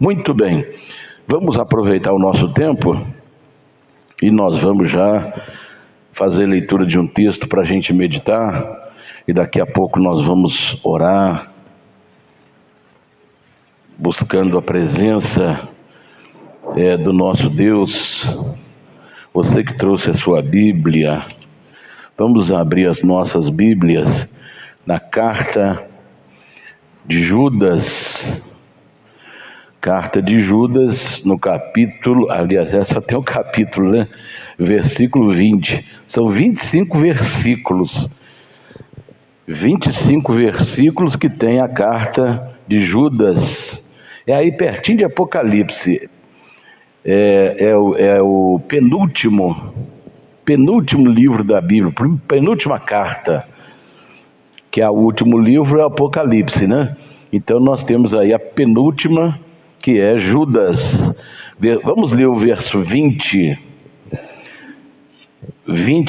Muito bem, vamos aproveitar o nosso tempo e nós vamos já fazer leitura de um texto para a gente meditar e daqui a pouco nós vamos orar, buscando a presença do nosso Deus. Você que trouxe a sua Bíblia, vamos abrir as nossas Bíblias na carta de Judas. Carta de Judas, no capítulo, aliás, só tem um capítulo, né? Versículo 20. São 25 versículos. 25 versículos que tem a carta de Judas. É aí pertinho de Apocalipse. É o penúltimo livro da Bíblia, penúltima carta, que é o último livro, é o Apocalipse, né? Então nós temos aí a penúltima, que é Judas. Vamos ler o verso 20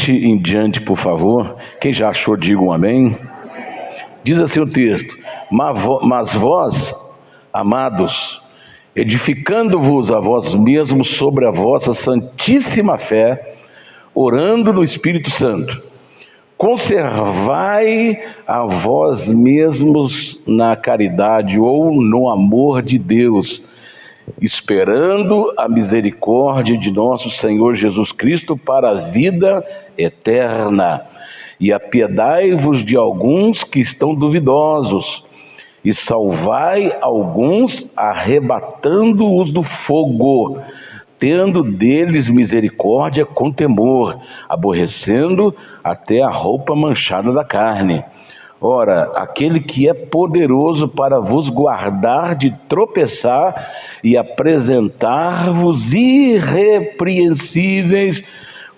em diante, por favor. Quem já achou, diga um amém. Diz assim o texto: mas vós, amados, edificando-vos a vós mesmos sobre a vossa santíssima fé, orando no Espírito Santo, conservai a vós mesmos na caridade ou no amor de Deus, esperando a misericórdia de nosso Senhor Jesus Cristo para a vida eterna. E apiedai-vos de alguns que estão duvidosos, e salvai alguns, arrebatando-os do fogo, tendo deles misericórdia com temor, aborrecendo até a roupa manchada da carne. Ora, aquele que é poderoso para vos guardar de tropeçar e apresentar-vos irrepreensíveis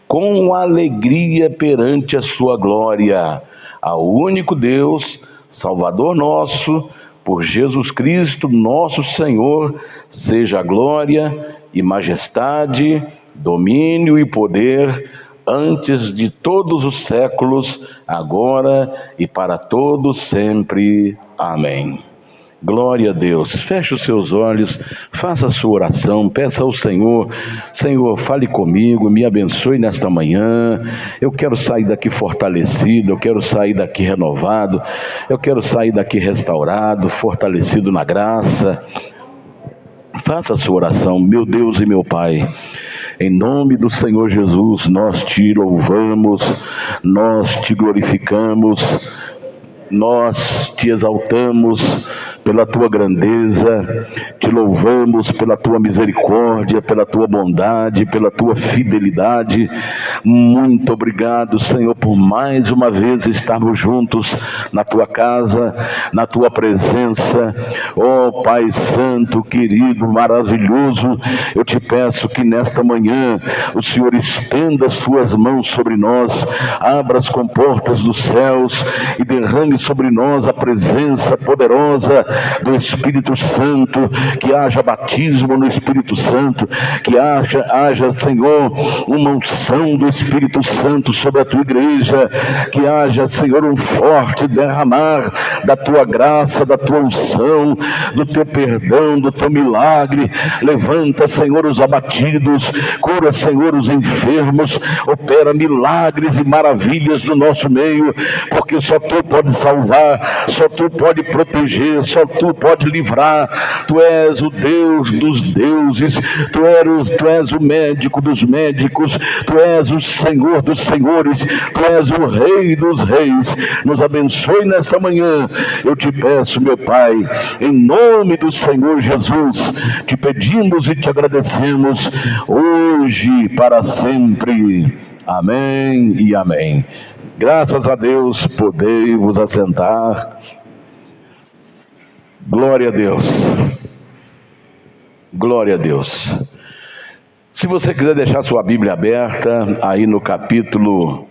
com alegria perante a sua glória, ao único Deus, Salvador nosso, por Jesus Cristo, nosso Senhor, seja a glória e majestade, domínio e poder, antes de todos os séculos, agora e para todos sempre. Amém. Glória a Deus. Feche os seus olhos, faça a sua oração, peça ao Senhor: Senhor, fale comigo, me abençoe nesta manhã. Eu quero sair daqui fortalecido, eu quero sair daqui renovado, eu quero sair daqui restaurado, fortalecido na graça. Faça a sua oração. Meu Deus e meu Pai, em nome do Senhor Jesus, nós te louvamos, nós te glorificamos, nós te exaltamos pela tua grandeza, te louvamos pela tua misericórdia, pela tua bondade, pela tua fidelidade. Muito obrigado, Senhor, por mais uma vez estarmos juntos na tua casa, na tua presença. Ó Pai Santo, querido, maravilhoso, eu te peço que nesta manhã o Senhor estenda as tuas mãos sobre nós, abra as comportas dos céus e derrame sobre nós a presença poderosa do Espírito Santo, que haja batismo no Espírito Santo, que haja, Senhor, uma unção do Espírito Santo sobre a tua igreja, que haja, Senhor, um forte derramar da tua graça, da tua unção, do teu perdão, do teu milagre. Levanta, Senhor, os abatidos, cura, Senhor, os enfermos, opera milagres e maravilhas no nosso meio, porque só tu pode salvar, só tu pode proteger, só tu pode livrar. Tu és o Deus dos deuses, tu és o médico dos médicos, tu és o Senhor dos senhores, tu és o Rei dos reis. Nos abençoe nesta manhã, eu te peço, meu Pai, em nome do Senhor Jesus, te pedimos e te agradecemos, hoje e para sempre. Amém e amém. Graças a Deus, podei vos assentar. Glória a Deus. Glória a Deus. Se você quiser deixar sua Bíblia aberta, aí no capítulo,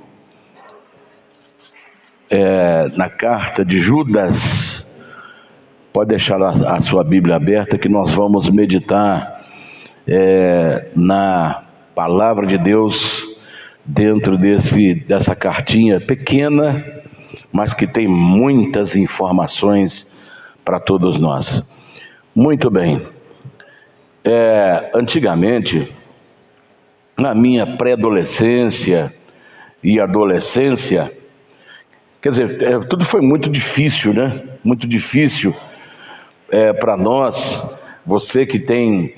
na carta de Judas, pode deixar a sua Bíblia aberta, que nós vamos meditar na palavra de Deus, dentro dessa cartinha pequena, mas que tem muitas informações para todos nós. Muito bem. Antigamente, na minha pré-adolescência e adolescência, quer dizer, tudo foi muito difícil, né? Muito difícil para nós. Você que tem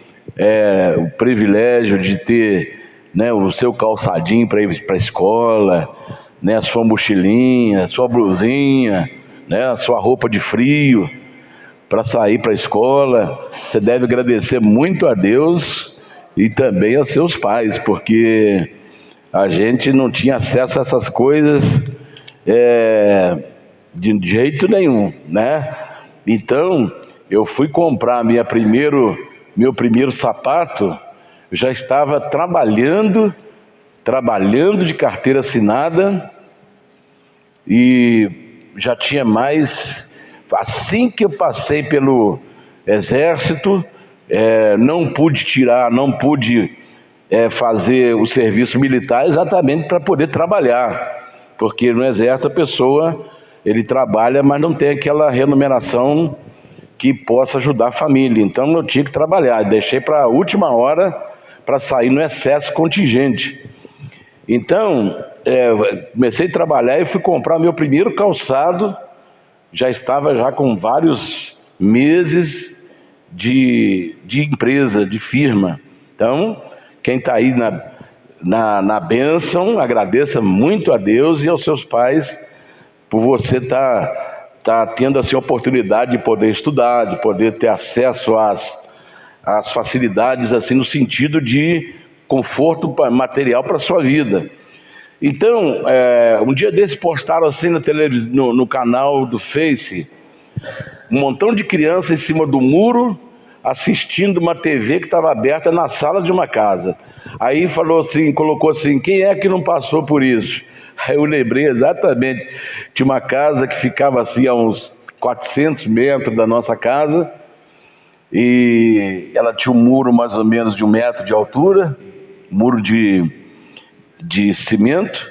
o privilégio de ter, né, o seu calçadinho para ir para a escola, né, a sua mochilinha, a sua blusinha, né, a sua roupa de frio para sair para a escola, você deve agradecer muito a Deus e também a seus pais, porque a gente não tinha acesso a essas coisas de jeito nenhum, né? Então, eu fui comprar meu primeiro sapato, eu já estava trabalhando de carteira assinada e já tinha mais. Assim que eu passei pelo exército, não pude fazer o serviço militar exatamente para poder trabalhar, porque no exército a pessoa, ele trabalha, mas não tem aquela remuneração que possa ajudar a família. Então eu tinha que trabalhar, deixei para a última hora para sair no excesso contingente. Então comecei a trabalhar e fui comprar meu primeiro calçado. Já estava já com vários meses de empresa, de firma. Então, quem está aí na bênção, agradeça muito a Deus e aos seus pais por você tá tendo assim, a oportunidade de poder estudar, de poder ter acesso às facilidades, assim, no sentido de conforto material para a sua vida. Então, um dia desse postaram assim na televisão, no canal do Face, um montão de crianças em cima do muro, assistindo uma TV que estava aberta na sala de uma casa. Aí colocou assim, quem é que não passou por isso? Aí eu lembrei exatamente, tinha uma casa que ficava assim a uns 400 metros da nossa casa, e ela tinha um muro mais ou menos de 1 metro de altura, muro de cimento,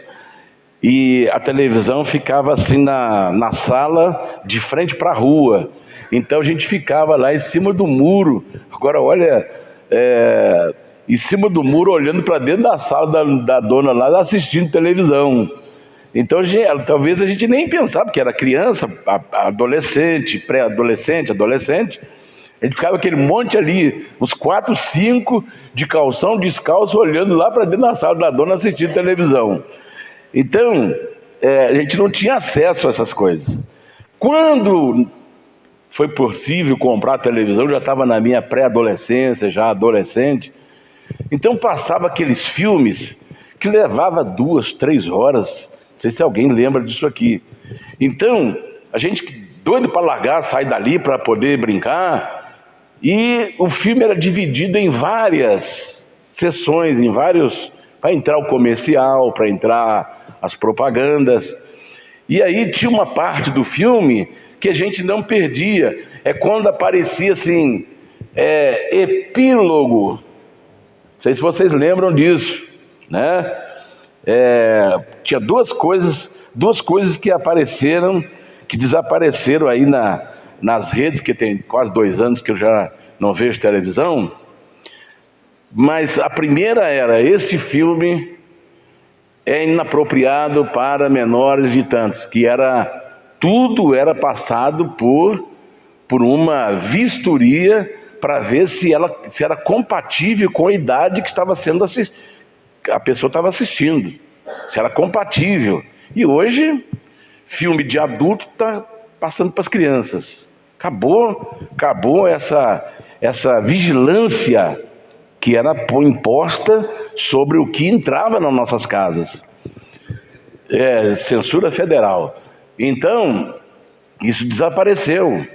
e a televisão ficava assim na sala, de frente para a rua. Então a gente ficava lá em cima do muro. Agora olha, em cima do muro, olhando para dentro da sala da dona lá, assistindo televisão. Então talvez a gente nem pensava, que era criança, adolescente, pré-adolescente, adolescente. A gente ficava aquele monte ali, uns 4, 5 de calção, descalço, olhando lá para dentro da sala da dona, assistindo televisão. Então, a gente não tinha acesso a essas coisas. Quando foi possível comprar a televisão, eu já estava na minha pré-adolescência, já adolescente. Então passava aqueles filmes que levava 2, 3 horas. Não sei se alguém lembra disso aqui. Então, a gente doido para largar, sair dali para poder brincar. E o filme era dividido em várias sessões, para entrar o comercial, para entrar as propagandas. E aí tinha uma parte do filme que a gente não perdia. É quando aparecia assim, epílogo. Não sei se vocês lembram disso, né? Tinha duas coisas que apareceram, que desapareceram aí nas redes, que tem quase 2 anos que eu já não vejo televisão. Mas a primeira era: este filme é inapropriado para menores de tantos, que tudo era passado por uma vistoria para ver se era compatível com a idade que estava sendo a pessoa estava assistindo, se era compatível. E hoje, filme de adulto está passando para as crianças. Acabou essa vigilância que era imposta sobre o que entrava nas nossas casas. Censura federal. Então, isso desapareceu.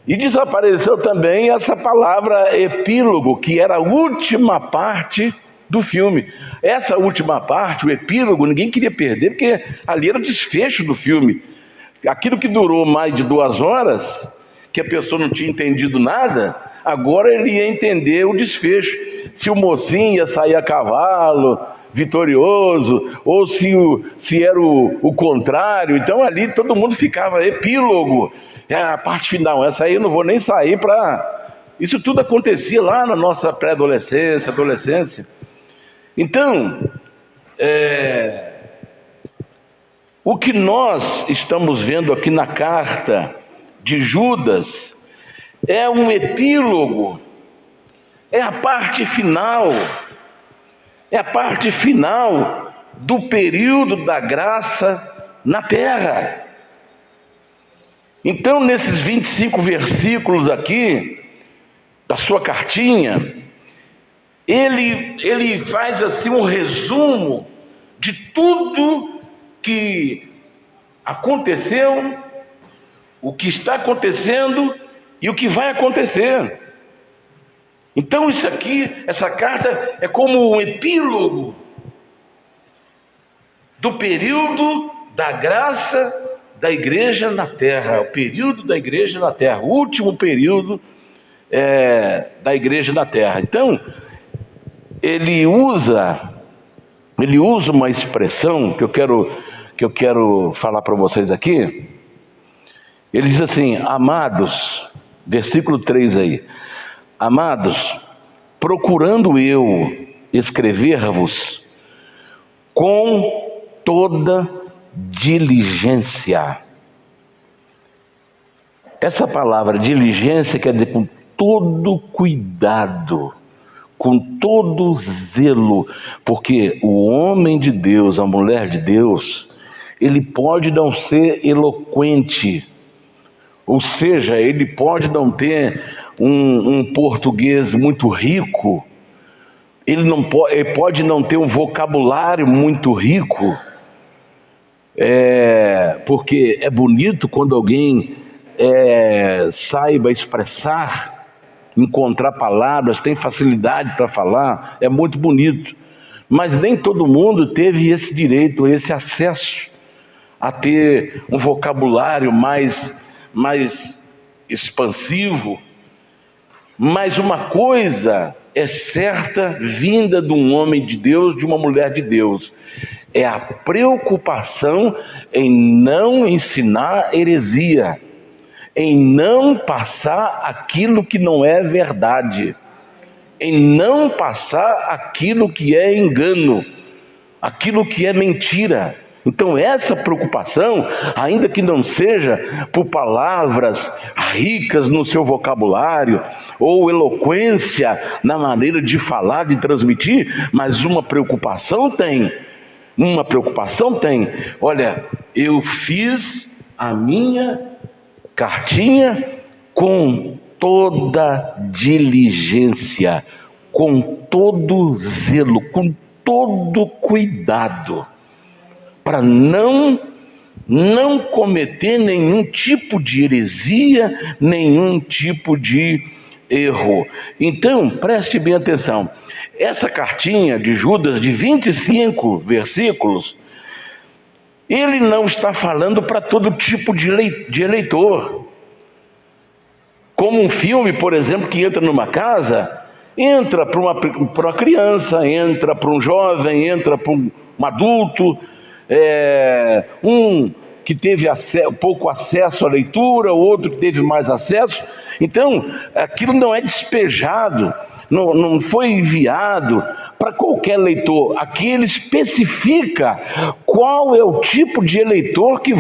E desapareceu também essa palavra epílogo, que era a última parte do filme. Essa última parte, o epílogo, ninguém queria perder, porque ali era o desfecho do filme. Aquilo que durou mais de 2 horas, que a pessoa não tinha entendido nada, agora ele ia entender o desfecho. Se o mocinho ia sair a cavalo, vitorioso, ou se era o contrário. Então ali todo mundo ficava, epílogo, a parte final. Essa aí eu não vou nem sair para Isso tudo acontecia lá na nossa pré-adolescência, adolescência. Então, o que nós estamos vendo aqui na carta de Judas é um epílogo, é a parte final do período da graça na terra. Então, nesses 25 versículos aqui da sua cartinha, ele faz assim um resumo de tudo que aconteceu, o que está acontecendo e o que vai acontecer. Então isso aqui, essa carta é como um epílogo do período da graça da igreja na terra, o período da igreja na terra, o último período da igreja na terra. Então, ele usa uma expressão que eu quero falar para vocês aqui. Ele diz assim: amados, versículo 3 aí, amados, procurando eu escrever-vos com toda diligência. Essa palavra diligência quer dizer com todo cuidado, com todo zelo, porque o homem de Deus, a mulher de Deus, ele pode não ser eloquente, ou seja, ele pode não ter um português muito rico, ele pode não ter um vocabulário muito rico, porque é bonito quando alguém saiba expressar, encontrar palavras, tem facilidade para falar, é muito bonito, mas nem todo mundo teve esse direito, esse acesso a ter um vocabulário mais expansivo. Mas uma coisa é certa, vinda de um homem de Deus, de uma mulher de Deus, é a preocupação em não ensinar heresia, em não passar aquilo que não é verdade, em não passar aquilo que é engano, aquilo que é mentira. Então essa preocupação, ainda que não seja por palavras ricas no seu vocabulário, ou eloquência na maneira de falar, de transmitir, mas uma preocupação tem. Olha, eu fiz a minha cartinha com toda diligência, com todo zelo, com todo cuidado, para não cometer nenhum tipo de heresia, nenhum tipo de erro. Então, preste bem atenção. Essa cartinha de Judas, de 25 versículos, ele não está falando para todo tipo de eleitor. Como um filme, por exemplo, que entra numa casa, entra para uma criança, entra para um jovem, entra para um adulto, um que teve pouco acesso à leitura, outro que teve mais acesso. Então, aquilo não é despejado, não foi enviado para qualquer leitor. Aqui ele especifica qual é o tipo de eleitor que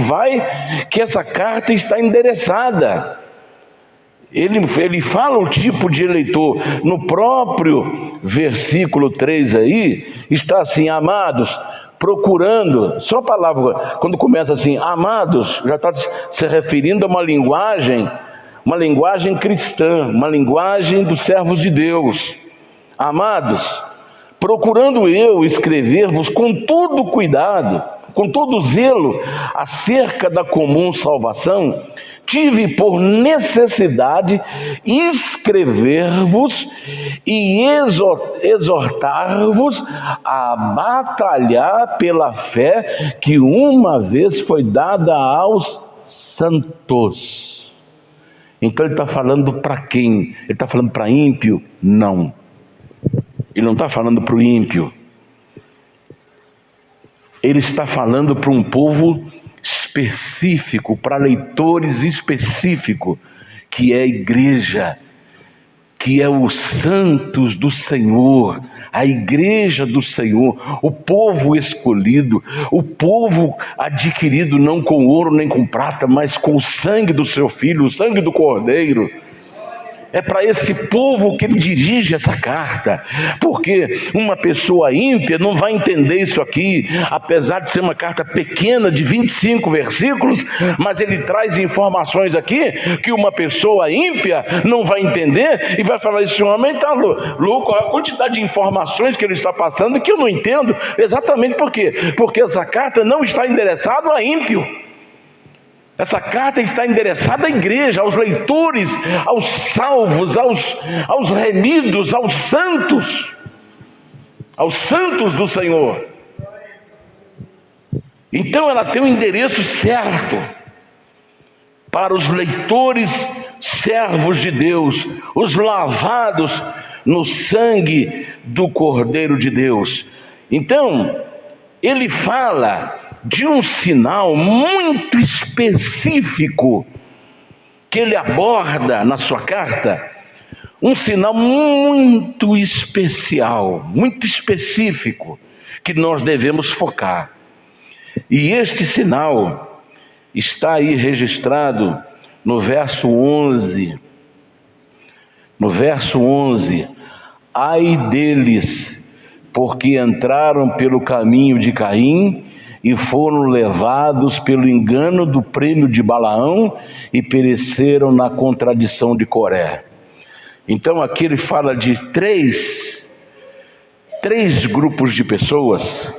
essa carta está endereçada. Ele fala o tipo de eleitor. No próprio versículo 3 aí, está assim: amados, procurando, só a palavra, quando começa assim, amados, já está se referindo a uma linguagem cristã, uma linguagem dos servos de Deus. Amados, procurando eu escrever-vos com todo cuidado, com todo zelo, acerca da comum salvação, tive por necessidade escrever-vos e exortar-vos a batalhar pela fé que uma vez foi dada aos santos. Então ele está falando para quem? Ele está falando para ímpio? Não. Ele não está falando para o ímpio. Ele está falando para um povo específico, para leitores específicos, que é a igreja, que é os santos do Senhor, a igreja do Senhor, o povo escolhido, o povo adquirido não com ouro nem com prata, mas com o sangue do seu Filho, o sangue do Cordeiro. É para esse povo que ele dirige essa carta, porque uma pessoa ímpia não vai entender isso aqui, apesar de ser uma carta pequena de 25 versículos, mas ele traz informações aqui que uma pessoa ímpia não vai entender e vai falar: esse homem está louco, a quantidade de informações que ele está passando que eu não entendo. Exatamente por quê? Porque essa carta não está endereçada a ímpio. Essa carta está endereçada à igreja, aos leitores, aos salvos, aos remidos, aos santos do Senhor. Então ela tem um endereço certo para os leitores servos de Deus, os lavados no sangue do Cordeiro de Deus. Então, ele fala de um sinal muito específico que ele aborda na sua carta, um sinal muito especial, muito específico, que nós devemos focar. E este sinal está aí registrado no verso 11. No verso 11: ai deles, porque entraram pelo caminho de Caim e foram levados pelo engano do prêmio de Balaão e pereceram na contradição de Coré. Então aqui ele fala de três grupos de pessoas,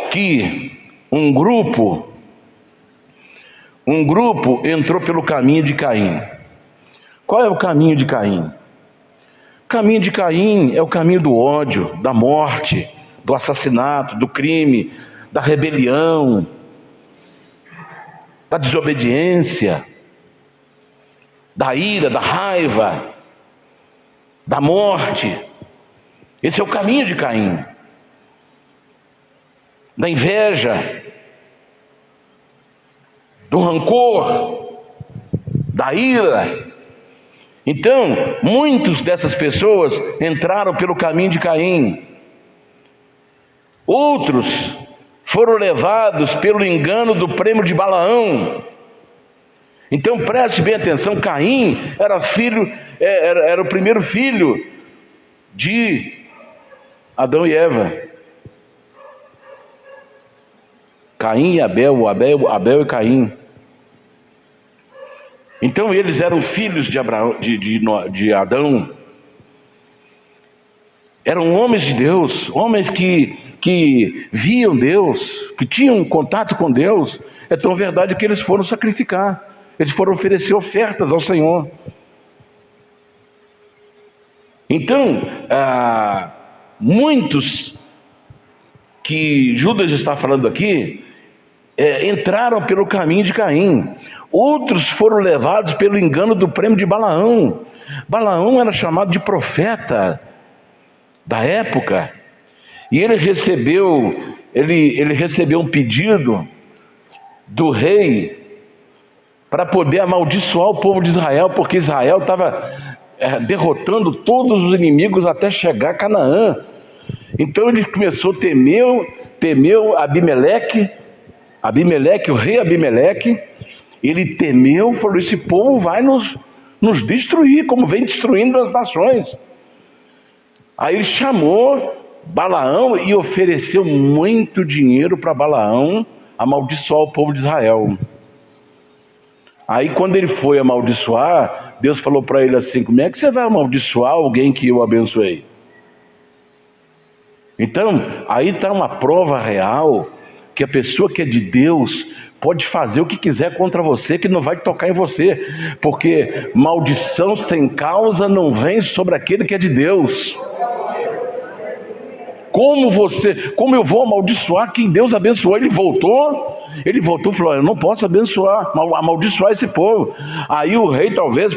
que um grupo entrou pelo caminho de Caim. Qual é o caminho de Caim? O caminho de Caim é o caminho do ódio, da morte, do assassinato, do crime, da rebelião, da desobediência, da ira, da raiva, da morte. Esse é o caminho de Caim. Da inveja, do rancor, da ira. Então, muitas dessas pessoas entraram pelo caminho de Caim. Outros foram levados pelo engano do prêmio de Balaão. Então preste bem atenção: Caim era o primeiro filho de Adão e Eva. Caim e Abel, Abel e Caim. Então eles eram filhos de Adão. Eram homens de Deus, homens que viam Deus, que tinham contato com Deus. É tão verdade que eles foram sacrificar, eles foram oferecer ofertas ao Senhor. Então, muitos que Judas está falando aqui, entraram pelo caminho de Caim. Outros foram levados pelo engano do prêmio de Balaão. Balaão era chamado de profeta da época, e ele recebeu um pedido do rei para poder amaldiçoar o povo de Israel, porque Israel estava derrotando todos os inimigos até chegar a Canaã. Então ele começou a temeu Abimeleque, o rei Abimeleque. Ele temeu, falou: esse povo vai nos destruir, como vem destruindo as nações. Aí ele chamou Balaão e ofereceu muito dinheiro para Balaão amaldiçoar o povo de Israel. Aí quando ele foi amaldiçoar, Deus falou para ele assim: como é que você vai amaldiçoar alguém que eu abençoei? Então, aí está uma prova real que a pessoa que é de Deus pode fazer o que quiser contra você, que não vai tocar em você, porque maldição sem causa não vem sobre aquele que é de Deus. Como eu vou amaldiçoar quem Deus abençoou? Ele voltou e falou: eu não posso amaldiçoar esse povo. Aí o rei talvez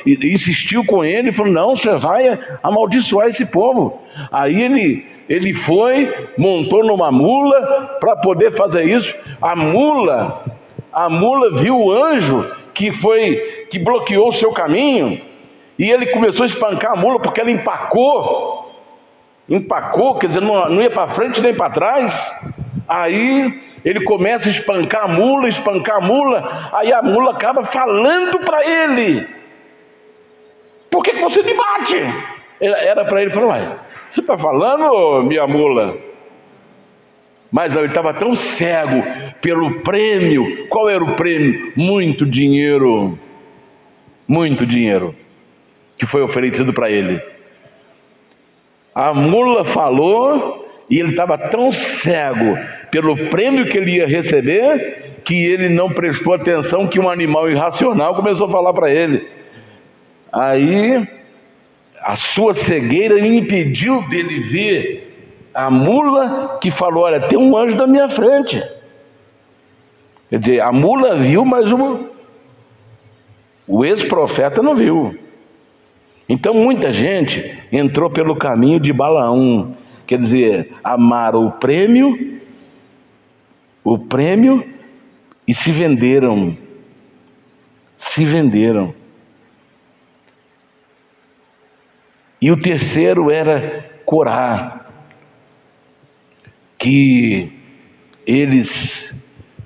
insistiu com ele e falou: não, você vai amaldiçoar esse povo. Aí ele foi, montou numa mula para poder fazer isso. A mula viu o anjo que bloqueou o seu caminho, E ele começou a espancar a mula porque ela empacou, quer dizer, não ia para frente nem para trás. Aí ele começa a espancar a mula, aí a mula acaba falando para ele: por que você me bate? Era para ele falar: uai, você está falando, minha mula? Mas não, ele estava tão cego pelo prêmio. Qual era o prêmio? Muito dinheiro que foi oferecido para ele. A mula falou e ele estava tão cego pelo prêmio que ele ia receber que ele não prestou atenção que um animal irracional começou a falar para ele. Aí a sua cegueira impediu dele ver a mula que falou: olha, tem um anjo na minha frente. Quer dizer, a mula viu, mas o ex-profeta não viu. Então muita gente entrou pelo caminho de Balaão, quer dizer, amaram o prêmio e se venderam. E o terceiro era Corá, que eles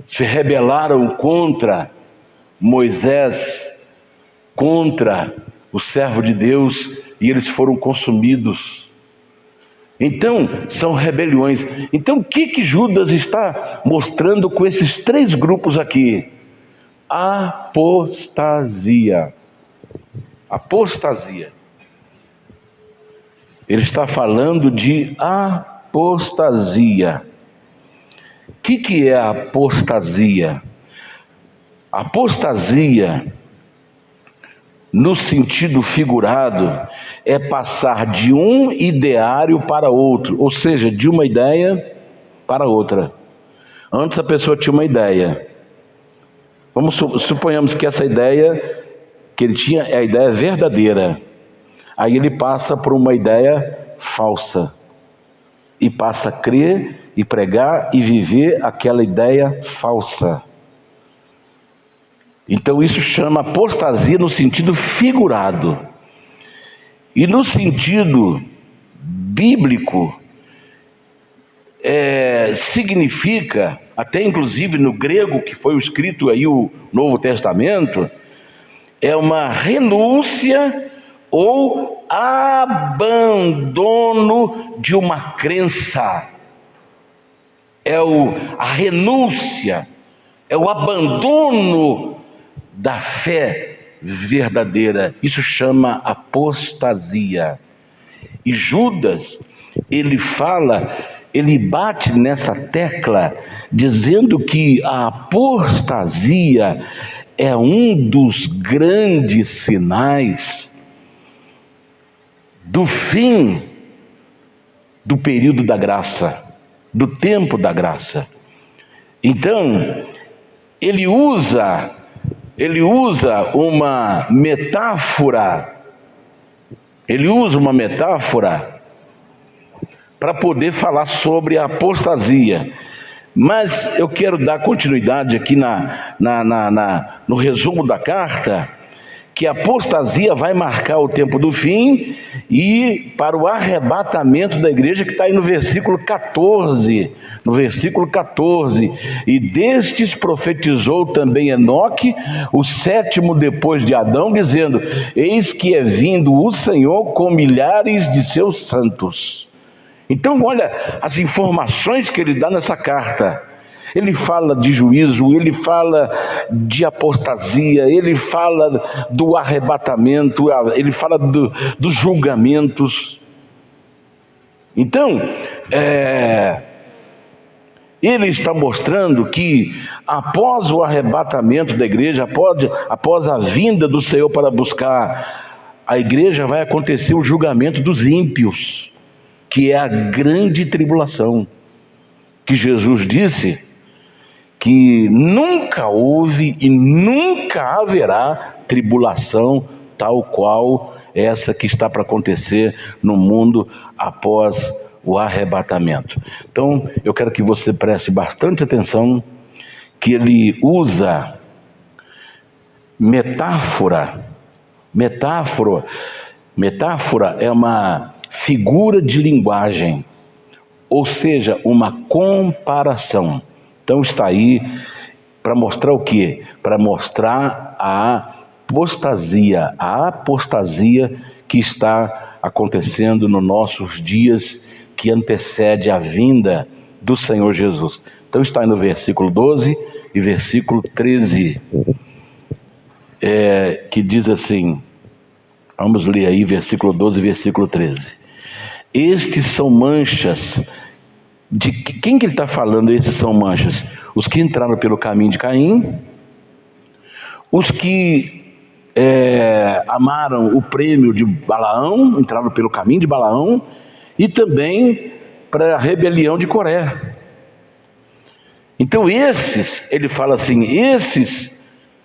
se rebelaram contra Moisés, contra o servo de Deus, e eles foram consumidos. Então, são rebeliões. Então, o que Judas está mostrando com esses três grupos aqui? Apostasia. Ele está falando de apostasia. O que é a apostasia? Apostasia, no sentido figurado, é passar de um ideário para outro, ou seja, de uma ideia para outra. Antes a pessoa tinha uma ideia. Suponhamos que essa ideia que ele tinha é a ideia verdadeira. Aí ele passa por uma ideia falsa e passa a crer e pregar e viver aquela ideia falsa. Então isso chama apostasia no sentido figurado. E no sentido bíblico, significa, até inclusive no grego que foi escrito aí o Novo Testamento, é uma renúncia ou abandono de uma crença. A renúncia, é o abandono da fé verdadeira. Isso chama apostasia. E Judas, ele bate nessa tecla, dizendo que a apostasia é um dos grandes sinais do fim do período da graça, do tempo da graça. Então, ele usa uma metáfora, para poder falar sobre a apostasia. Mas eu quero dar continuidade aqui no resumo da carta, que a apostasia vai marcar o tempo do fim e para o arrebatamento da igreja, que está aí no versículo 14. E destes profetizou também Enoque, o sétimo depois de Adão, dizendo: eis que é vindo o Senhor com milhares de seus santos. Então olha as informações que ele dá nessa carta. Ele fala de juízo, ele fala de apostasia, ele fala do arrebatamento, ele fala dos julgamentos. Então, ele está mostrando que após o arrebatamento da igreja, após a vinda do Senhor para buscar a igreja, vai acontecer o julgamento dos ímpios, que é a grande tribulação, que Jesus disse que nunca houve e nunca haverá tribulação tal qual essa que está para acontecer no mundo após o arrebatamento. Então, eu quero que você preste bastante atenção, que ele usa metáfora Metáfora é uma figura de linguagem, ou seja, uma comparação. Então está aí para mostrar o quê? Para mostrar a apostasia que está acontecendo nos nossos dias, que antecede a vinda do Senhor Jesus. Então está aí no versículo 12 e versículo 13, que diz assim, vamos ler aí versículo 12 e versículo 13. Estes são manchas. De quem que ele está falando? Esses são manchas? Os que entraram pelo caminho de Caim, os que amaram o prêmio de Balaão, entraram pelo caminho de Balaão, e também para a rebelião de Coré. Então ele fala assim,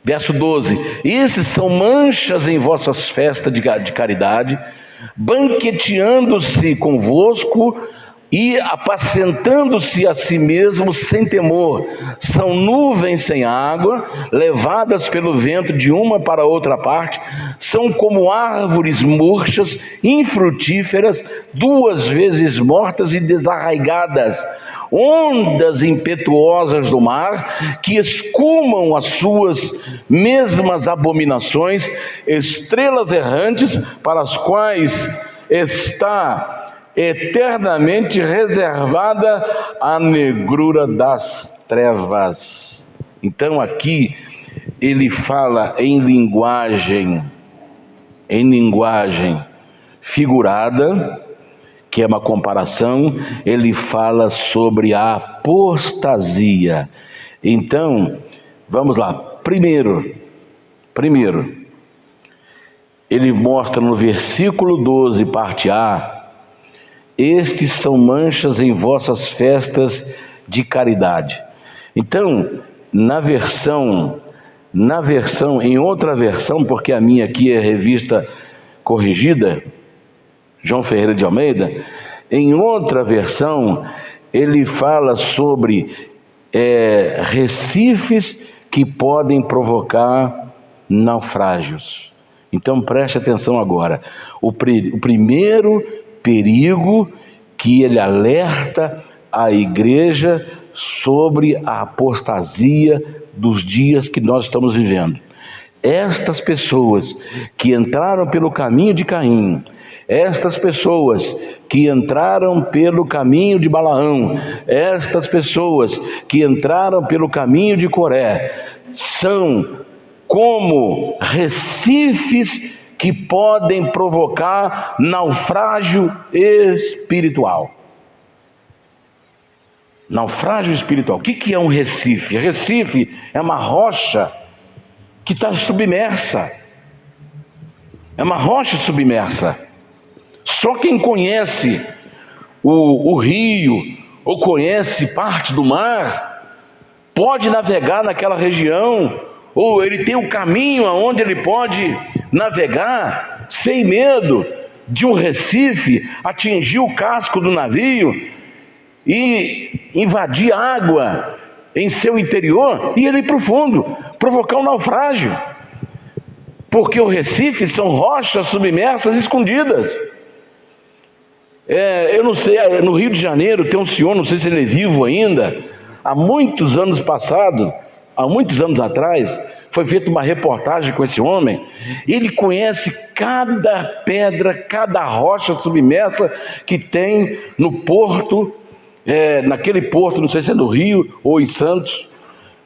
verso 12, esses são manchas em vossas festas de caridade, banqueteando-se convosco e apacentando-se a si mesmos sem temor. São nuvens sem água, levadas pelo vento de uma para outra parte. São como árvores murchas, infrutíferas, 2 vezes mortas e desarraigadas. Ondas impetuosas do mar, que escumam as suas mesmas abominações. Estrelas errantes, para as quais está eternamente reservada a negrura das trevas. Então aqui ele fala em linguagem figurada, que é uma comparação. Ele fala sobre a apostasia. Então, vamos lá. Primeiro, ele mostra no versículo 12, parte A, estes são manchas em vossas festas de caridade. Então, em outra versão, porque a minha aqui é revista corrigida, João Ferreira de Almeida, em outra versão, ele fala sobre recifes que podem provocar naufrágios. Então preste atenção agora. O primeiro perigo que ele alerta a igreja sobre a apostasia dos dias que nós estamos vivendo. Estas pessoas que entraram pelo caminho de Caim, estas pessoas que entraram pelo caminho de Balaão, estas pessoas que entraram pelo caminho de Coré, são como recifes que podem provocar naufrágio espiritual. Naufrágio espiritual. O que é um recife? Recife é uma rocha que está submersa. É uma rocha submersa. Só quem conhece o rio ou conhece parte do mar pode navegar naquela região, ou ele tem um caminho aonde ele pode navegar sem medo de um recife atingir o casco do navio e invadir água em seu interior e ele ir para o fundo, provocar um naufrágio, porque o recife são rochas submersas escondidas. Eu não sei, no Rio de Janeiro tem um senhor, não sei se ele é vivo ainda, há muitos anos atrás, foi feita uma reportagem com esse homem. Ele conhece cada pedra, cada rocha submersa que tem no porto, naquele porto, não sei se é no Rio ou em Santos,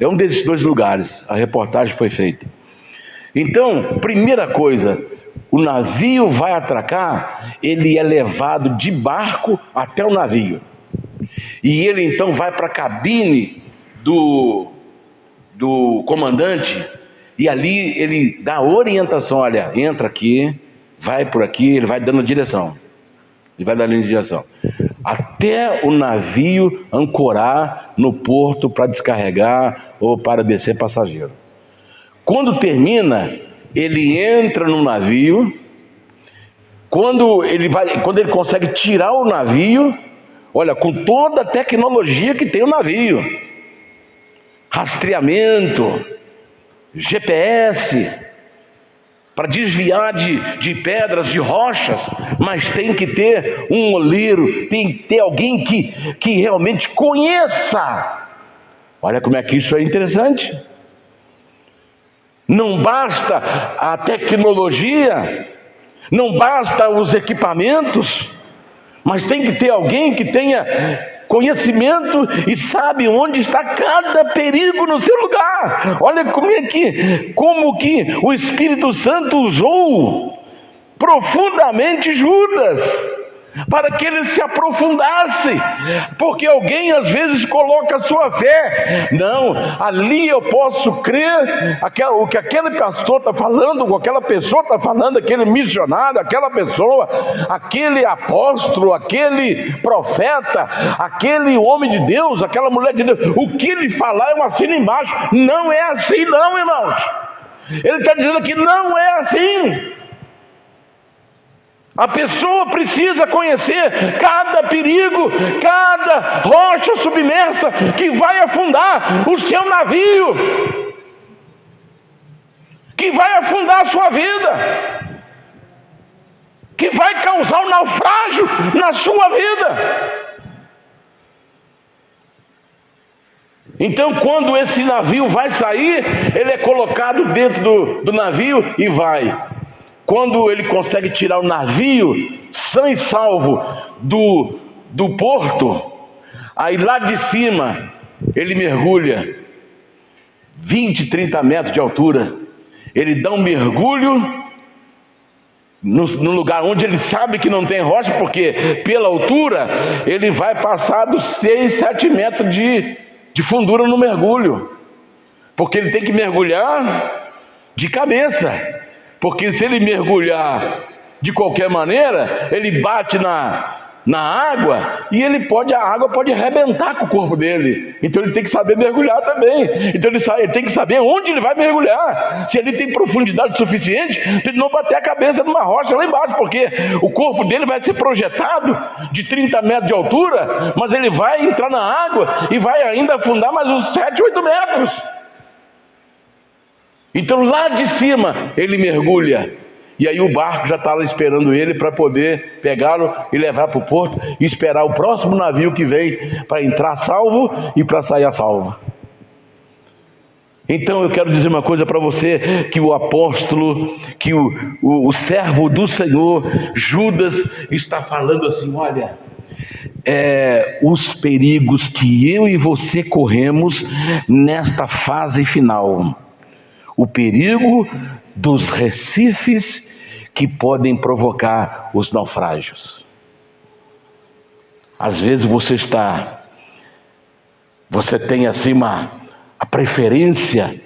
é um desses 2 lugares, a reportagem foi feita. Então, primeira coisa, o navio vai atracar, ele é levado de barco até o navio, e ele então vai para a cabine do comandante, e ali ele dá orientação, olha, entra aqui, vai por aqui, ele vai dando direção, até o navio ancorar no porto para descarregar ou para descer passageiro. Quando termina, ele entra no navio. Quando ele consegue tirar o navio, olha, com toda a tecnologia que tem o navio, rastreamento, GPS, para desviar de pedras, de rochas, mas tem que ter um oleiro, tem que ter alguém que realmente conheça. Olha como é que isso é interessante. Não basta a tecnologia, não basta os equipamentos, mas tem que ter alguém que tenha conhecimento e sabe onde está cada perigo no seu lugar. Olha como que o Espírito Santo usou profundamente Judas, para que ele se aprofundasse, porque alguém às vezes coloca a sua fé, não, ali eu posso crer o que aquele pastor está falando, o que aquela pessoa está falando, aquele missionário, aquela pessoa, aquele apóstolo, aquele profeta, aquele homem de Deus, aquela mulher de Deus, o que ele falar eu assino embaixo. Não é assim não, irmãos. Ele está dizendo aqui, não é assim. A pessoa precisa conhecer cada perigo, cada rocha submersa que vai afundar o seu navio, que vai afundar a sua vida, que vai causar um naufrágio na sua vida. Então, quando esse navio vai sair, ele é colocado dentro do navio e vai. Quando ele consegue tirar o navio sã e salvo do porto, aí lá de cima ele mergulha 20, 30 metros de altura. Ele dá um mergulho no lugar onde ele sabe que não tem rocha, porque pela altura ele vai passar dos 6, 7 metros de fundura no mergulho, porque ele tem que mergulhar de cabeça. Porque se ele mergulhar de qualquer maneira, ele bate na água e a água pode arrebentar com o corpo dele. Então ele tem que saber mergulhar também. Então ele tem que saber onde ele vai mergulhar. Se ele tem profundidade suficiente, para ele não bater a cabeça numa rocha lá embaixo, porque o corpo dele vai ser projetado de 30 metros de altura, mas ele vai entrar na água e vai ainda afundar mais uns 7, 8 metros. Então lá de cima ele mergulha, e aí o barco já está lá esperando ele para poder pegá-lo e levar para o porto e esperar o próximo navio que vem para entrar salvo e para sair a salvo. Então eu quero dizer uma coisa para você, que o apóstolo, que o servo do Senhor, Judas, está falando assim, olha, os perigos que eu e você corremos nesta fase final. O perigo dos recifes que podem provocar os naufrágios. Às vezes você tem assim a preferência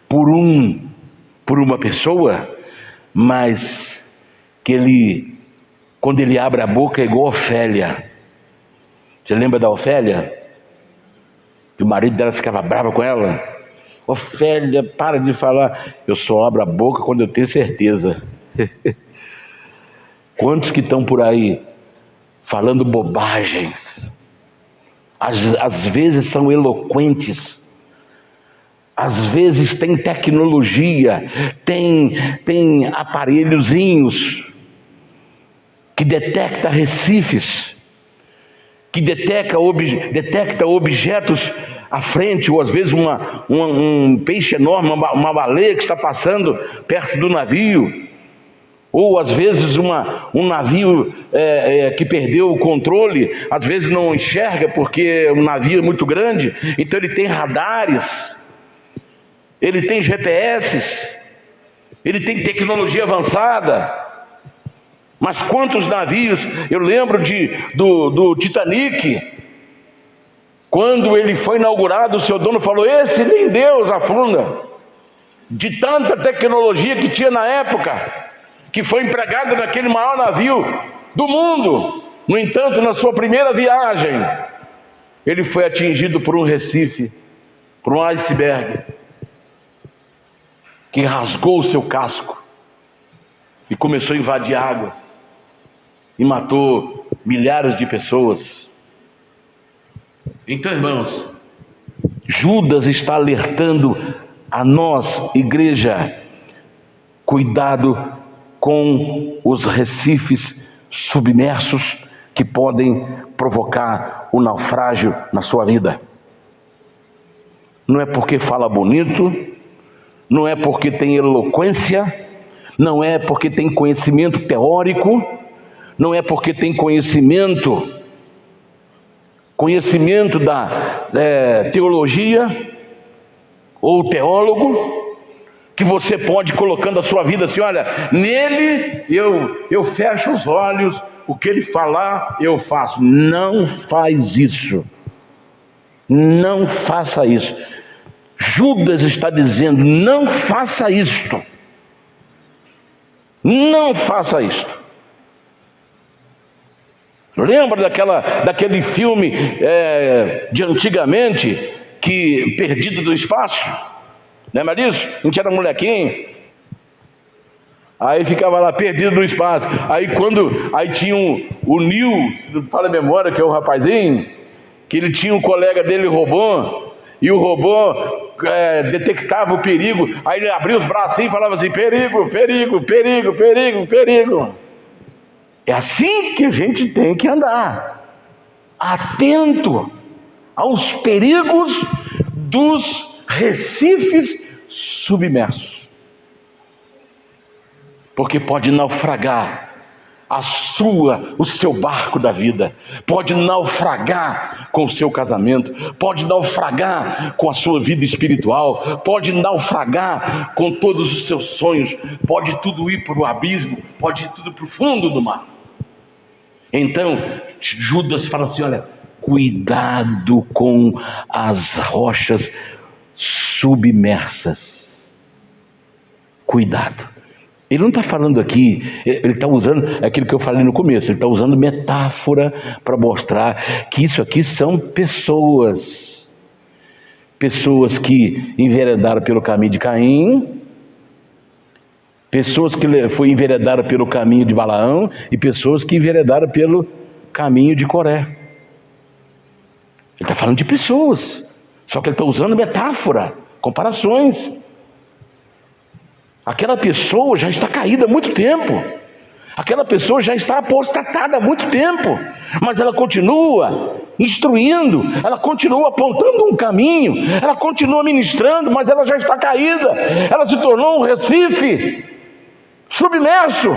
por uma pessoa, mas que quando ele abre a boca é igual a Ofélia. Você lembra da Ofélia? Que o marido dela ficava bravo com ela. Ofélia, para de falar. Eu só abro a boca quando eu tenho certeza. Quantos que estão por aí falando bobagens? Às vezes são eloquentes, às vezes tem tecnologia, tem aparelhozinhos que detecta recifes, que detecta objetos à frente, ou às vezes um peixe enorme, uma baleia que está passando perto do navio, ou às vezes um navio que perdeu o controle, às vezes não enxerga porque o navio é muito grande, então ele tem radares, ele tem GPS, ele tem tecnologia avançada. Mas quantos navios, eu lembro do Titanic, quando ele foi inaugurado, o seu dono falou, esse nem Deus afunda, de tanta tecnologia que tinha na época, que foi empregada naquele maior navio do mundo. No entanto, na sua primeira viagem, ele foi atingido por um recife, por um iceberg, que rasgou o seu casco e começou a invadir águas e matou milhares de pessoas. Então, irmãos, Judas está alertando a nós, igreja, Cuidado com os recifes submersos que podem provocar o naufrágio na sua vida. Não é porque fala bonito, não é porque tem eloquência, não é porque tem conhecimento teórico, não é porque tem conhecimento da teologia ou teólogo, que você pode, colocando a sua vida assim, olha, nele eu fecho os olhos, o que ele falar eu faço. Não faz isso, não faça isso. Judas está dizendo, não faça isto, não faça isto. Lembra daquele filme de antigamente, que Perdido do Espaço? Lembra disso? A gente era molequinho, aí ficava lá perdido no espaço. Aí tinha o Neil, se não fala a memória, que é o rapazinho, que ele tinha um colega dele, robô, e o robô detectava o perigo. Aí ele abria os braços e falava assim: perigo, perigo, perigo, perigo, perigo. É assim que a gente tem que andar, atento aos perigos dos recifes submersos, porque pode naufragar o seu barco da vida, pode naufragar com o seu casamento, pode naufragar com a sua vida espiritual, pode naufragar com todos os seus sonhos, pode tudo ir para o abismo, pode ir tudo para o fundo do mar. Então Judas fala assim: olha, cuidado com as rochas submersas, cuidado. Ele não está falando aqui, ele está usando aquilo que eu falei no começo, ele está usando metáfora para mostrar que isso aqui são pessoas que enveredaram pelo caminho de Caim, pessoas que enveredaram pelo caminho de Balaão e pessoas que enveredaram pelo caminho de Coré. Ele está falando de pessoas, só que ele está usando metáfora, comparações. Aquela pessoa já está caída há muito tempo, aquela pessoa já está apostatada há muito tempo, mas ela continua instruindo, ela continua apontando um caminho, ela continua ministrando, mas ela já está caída, ela se tornou um recife submerso.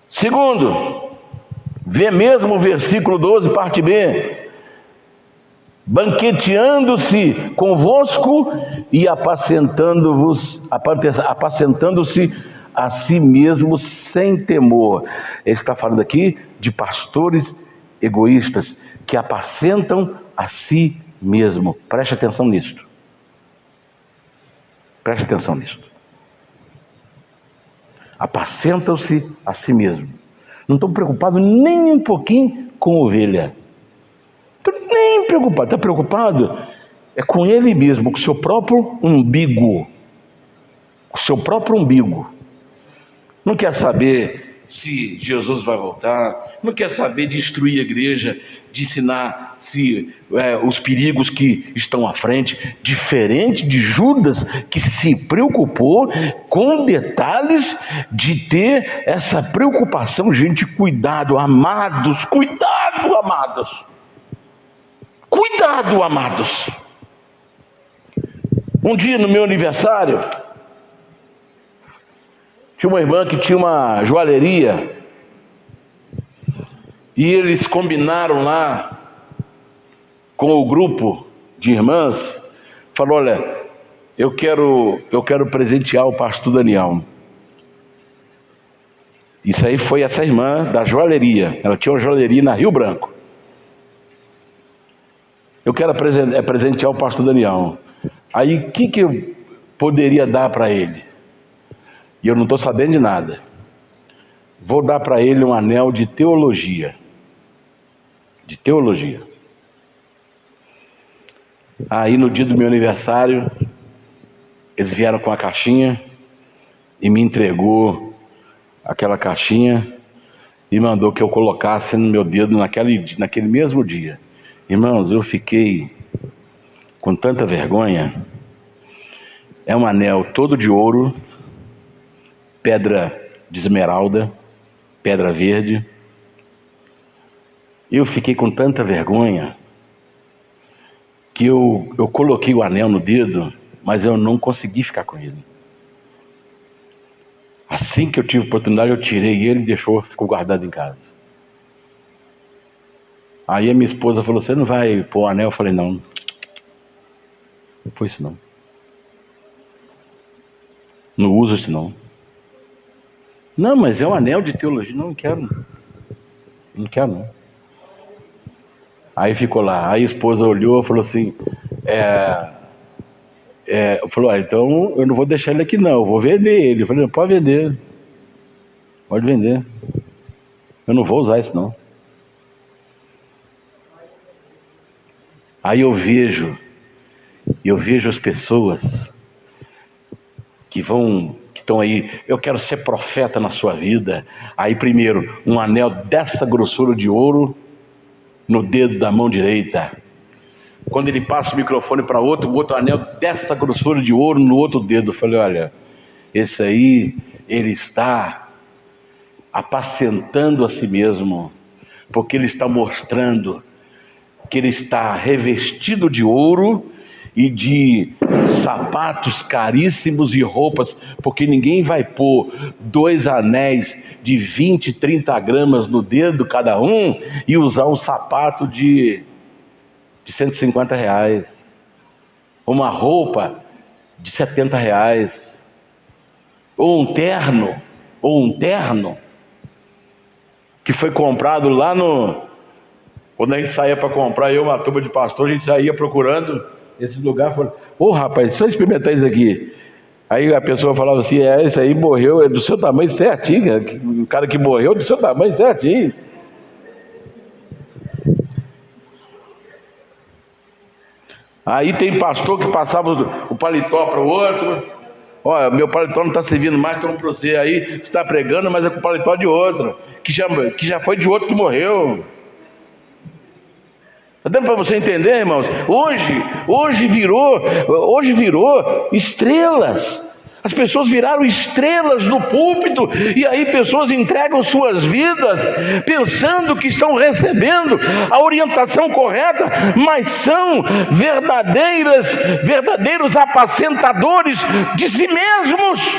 Segundo, vê mesmo o versículo 12, parte B: banqueteando-se convosco e apacentando-se a si mesmo sem temor. Ele está falando aqui de pastores egoístas que apacentam a si mesmo. Preste atenção nisto. Preste atenção nisto. Apacentam-se a si mesmo. Não estão preocupados nem um pouquinho com a ovelha. Nem preocupado, está preocupado é com ele mesmo, com o seu próprio umbigo, com o seu próprio umbigo. Não quer saber se Jesus vai voltar, não quer saber de instruir a igreja, de ensinar os perigos que estão à frente, diferente de Judas, que se preocupou com detalhes de ter essa preocupação. Gente, cuidado, amados, cuidado, amados. Cuidado, amados. Um dia no meu aniversário, tinha uma irmã que tinha uma joalheria, e eles combinaram lá com o grupo de irmãs, falou: olha, eu quero presentear o pastor Daniel. Isso aí foi essa irmã da joalheria, ela tinha uma joalheria na Rio Branco. Eu quero presentear o pastor Daniel. Aí o que eu poderia dar para ele? E eu não estou sabendo de nada. Vou dar para ele um anel de teologia. De teologia. Aí no dia do meu aniversário, eles vieram com a caixinha e me entregou aquela caixinha e mandou que eu colocasse no meu dedo naquele mesmo dia. Irmãos, eu fiquei com tanta vergonha. É um anel todo de ouro, pedra de esmeralda, pedra verde. Eu fiquei com tanta vergonha que eu coloquei o anel no dedo, mas eu não consegui ficar com ele. Assim que eu tive oportunidade, eu tirei ele e ficou guardado em casa. Aí a minha esposa falou: você não vai pôr o anel? Eu falei: não foi isso não. Não uso isso não. Não, mas é um anel de teologia. Não quero. Não quero não. Aí ficou lá. Aí a esposa olhou e falou assim: falou: então eu não vou deixar ele aqui não, eu vou vender ele. Eu falei: pode vender. Pode vender. Eu não vou usar isso não. Aí eu vejo as pessoas que estão aí: eu quero ser profeta na sua vida. Aí primeiro, um anel dessa grossura de ouro no dedo da mão direita. Quando ele passa o microfone para outro, o outro anel dessa grossura de ouro no outro dedo. Eu falei: olha, esse aí, ele está apacentando a si mesmo, porque ele está mostrando que ele está revestido de ouro e de sapatos caríssimos e roupas, porque ninguém vai pôr 2 anéis de 20, 30 gramas no dedo cada um e usar um sapato de 150 reais, uma roupa de 70 reais, ou um terno que foi comprado lá quando a gente saía para comprar, eu e uma turma de pastor, a gente saía procurando esse lugar. Falou: rapaz, só experimentar isso aqui. Aí a pessoa falava assim: esse aí morreu, é do seu tamanho certinho, o cara que morreu é do seu tamanho certinho. Aí tem pastor que passava o paletó para o outro: olha, meu paletó não está servindo mais, então para você aí, está pregando, mas é com o paletó de outro, que já foi de outro que morreu. Está dando para você entender, irmãos? Hoje virou estrelas. As pessoas viraram estrelas no púlpito, e aí pessoas entregam suas vidas pensando que estão recebendo a orientação correta, mas são verdadeiros apacentadores de si mesmos.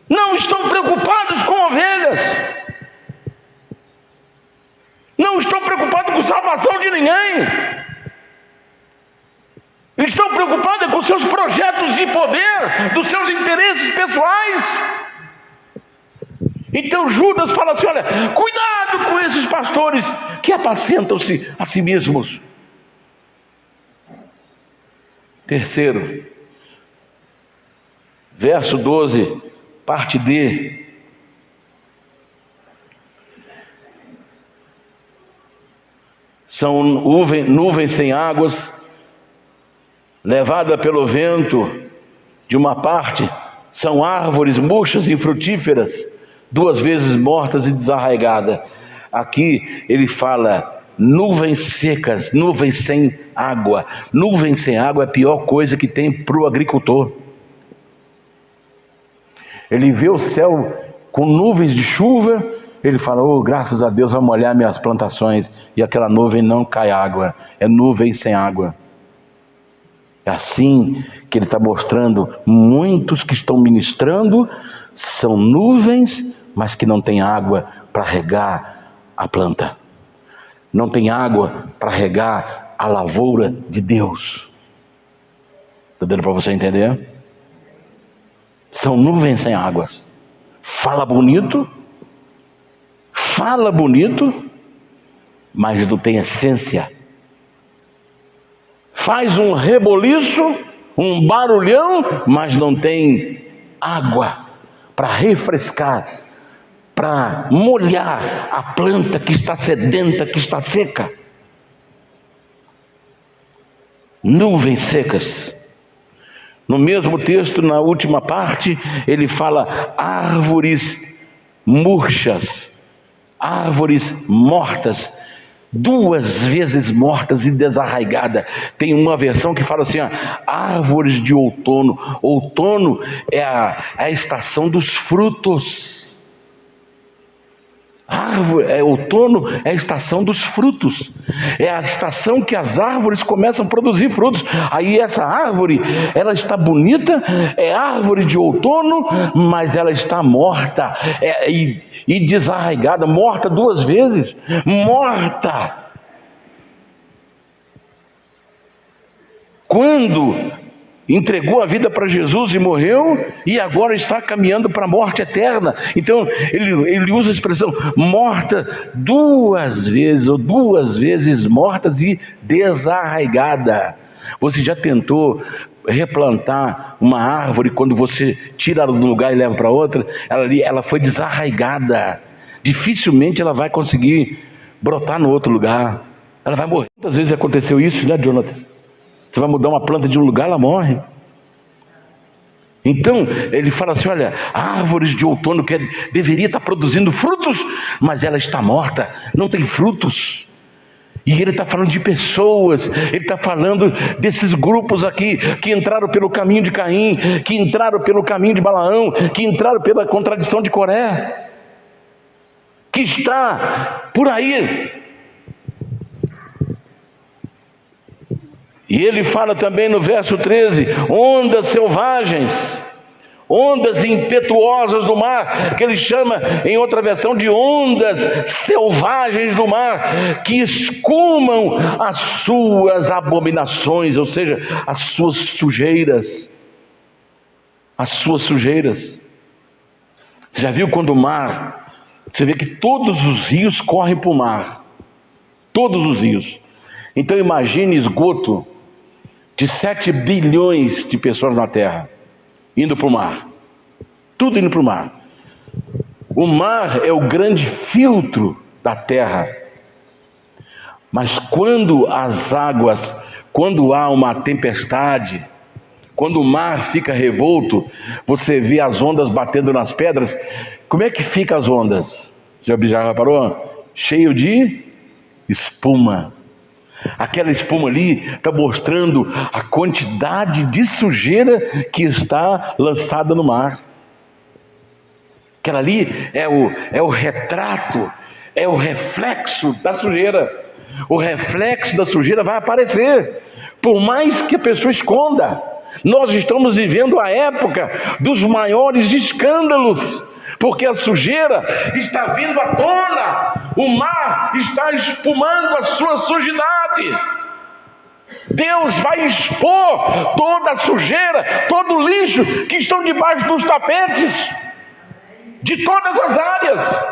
Não estão preocupados com ovelhas, não estão preocupados com salvação de ninguém. Estão preocupados com seus projetos de poder, dos seus interesses pessoais. Então Judas fala assim: olha, cuidado com esses pastores que apacentam-se a si mesmos. Terceiro, verso 12, parte D. São nuvens sem águas, levada pelo vento de uma parte. São árvores murchas e frutíferas, 2 vezes mortas e desarraigadas. Aqui ele fala nuvens secas, nuvens sem água. Nuvens sem água é a pior coisa que tem para o agricultor. Ele vê o céu com nuvens de chuva, ele fala: oh, graças a Deus, vai molhar minhas plantações. E aquela nuvem não cai água, é nuvem sem água. É assim que ele está mostrando. Muitos que estão ministrando são nuvens, mas que não tem água para regar a planta, não tem água para regar a lavoura de Deus. Está dando para você entender? São nuvens sem águas. Fala bonito, mas não tem essência. Faz um reboliço, um barulhão, mas não tem água para refrescar, para molhar a planta que está sedenta, que está seca. Nuvens secas. No mesmo texto, na última parte, ele fala árvores murchas, árvores mortas, 2 vezes mortas e desarraigadas. Tem uma versão que fala assim, ó, árvores de outono. Outono é a estação dos frutos. Outono é a estação dos frutos. É a estação que as árvores começam a produzir frutos. Aí essa árvore, ela está bonita, é árvore de outono, mas ela está morta e desarraigada. Morta 2 vezes. Morta. Quando entregou a vida para Jesus e morreu, e agora está caminhando para a morte eterna. Então ele usa a expressão morta 2 vezes, ou 2 vezes mortas e desarraigada. Você já tentou replantar uma árvore? Quando você tira ela do lugar e leva para outra, ela foi desarraigada. Dificilmente ela vai conseguir brotar no outro lugar, ela vai morrer. Quantas vezes aconteceu isso, né, Jonathan? Você vai mudar uma planta de um lugar, ela morre. Então, ele fala assim, olha, árvores de outono que deveria estar produzindo frutos, mas ela está morta, não tem frutos. E ele está falando de pessoas, ele está falando desses grupos aqui, que entraram pelo caminho de Caim, que entraram pelo caminho de Balaão, que entraram pela contradição de Coré, que está por aí. E ele fala também no verso 13, ondas selvagens, ondas impetuosas do mar, que ele chama em outra versão de ondas selvagens do mar, que escumam as suas abominações, ou seja, as suas sujeiras. As suas sujeiras. Você já viu quando o mar, você vê que todos os rios correm para o mar, todos os rios. Então imagine esgoto de 7 bilhões de pessoas na Terra, indo para o mar, tudo indo para o mar. O mar é o grande filtro da Terra, mas quando as águas, quando há uma tempestade, quando o mar fica revolto, você vê as ondas batendo nas pedras. Como é que ficam as ondas? Já reparou? Cheio de espuma. Aquela espuma ali está mostrando a quantidade de sujeira que está lançada no mar. Aquela ali é o retrato, é o reflexo da sujeira. O reflexo da sujeira vai aparecer, por mais que a pessoa esconda. Nós estamos vivendo a época dos maiores escândalos, porque a sujeira está vindo à tona, o mar está espumando a sua sujidade. Deus vai expor toda a sujeira, todo o lixo que estão debaixo dos tapetes, de todas as áreas.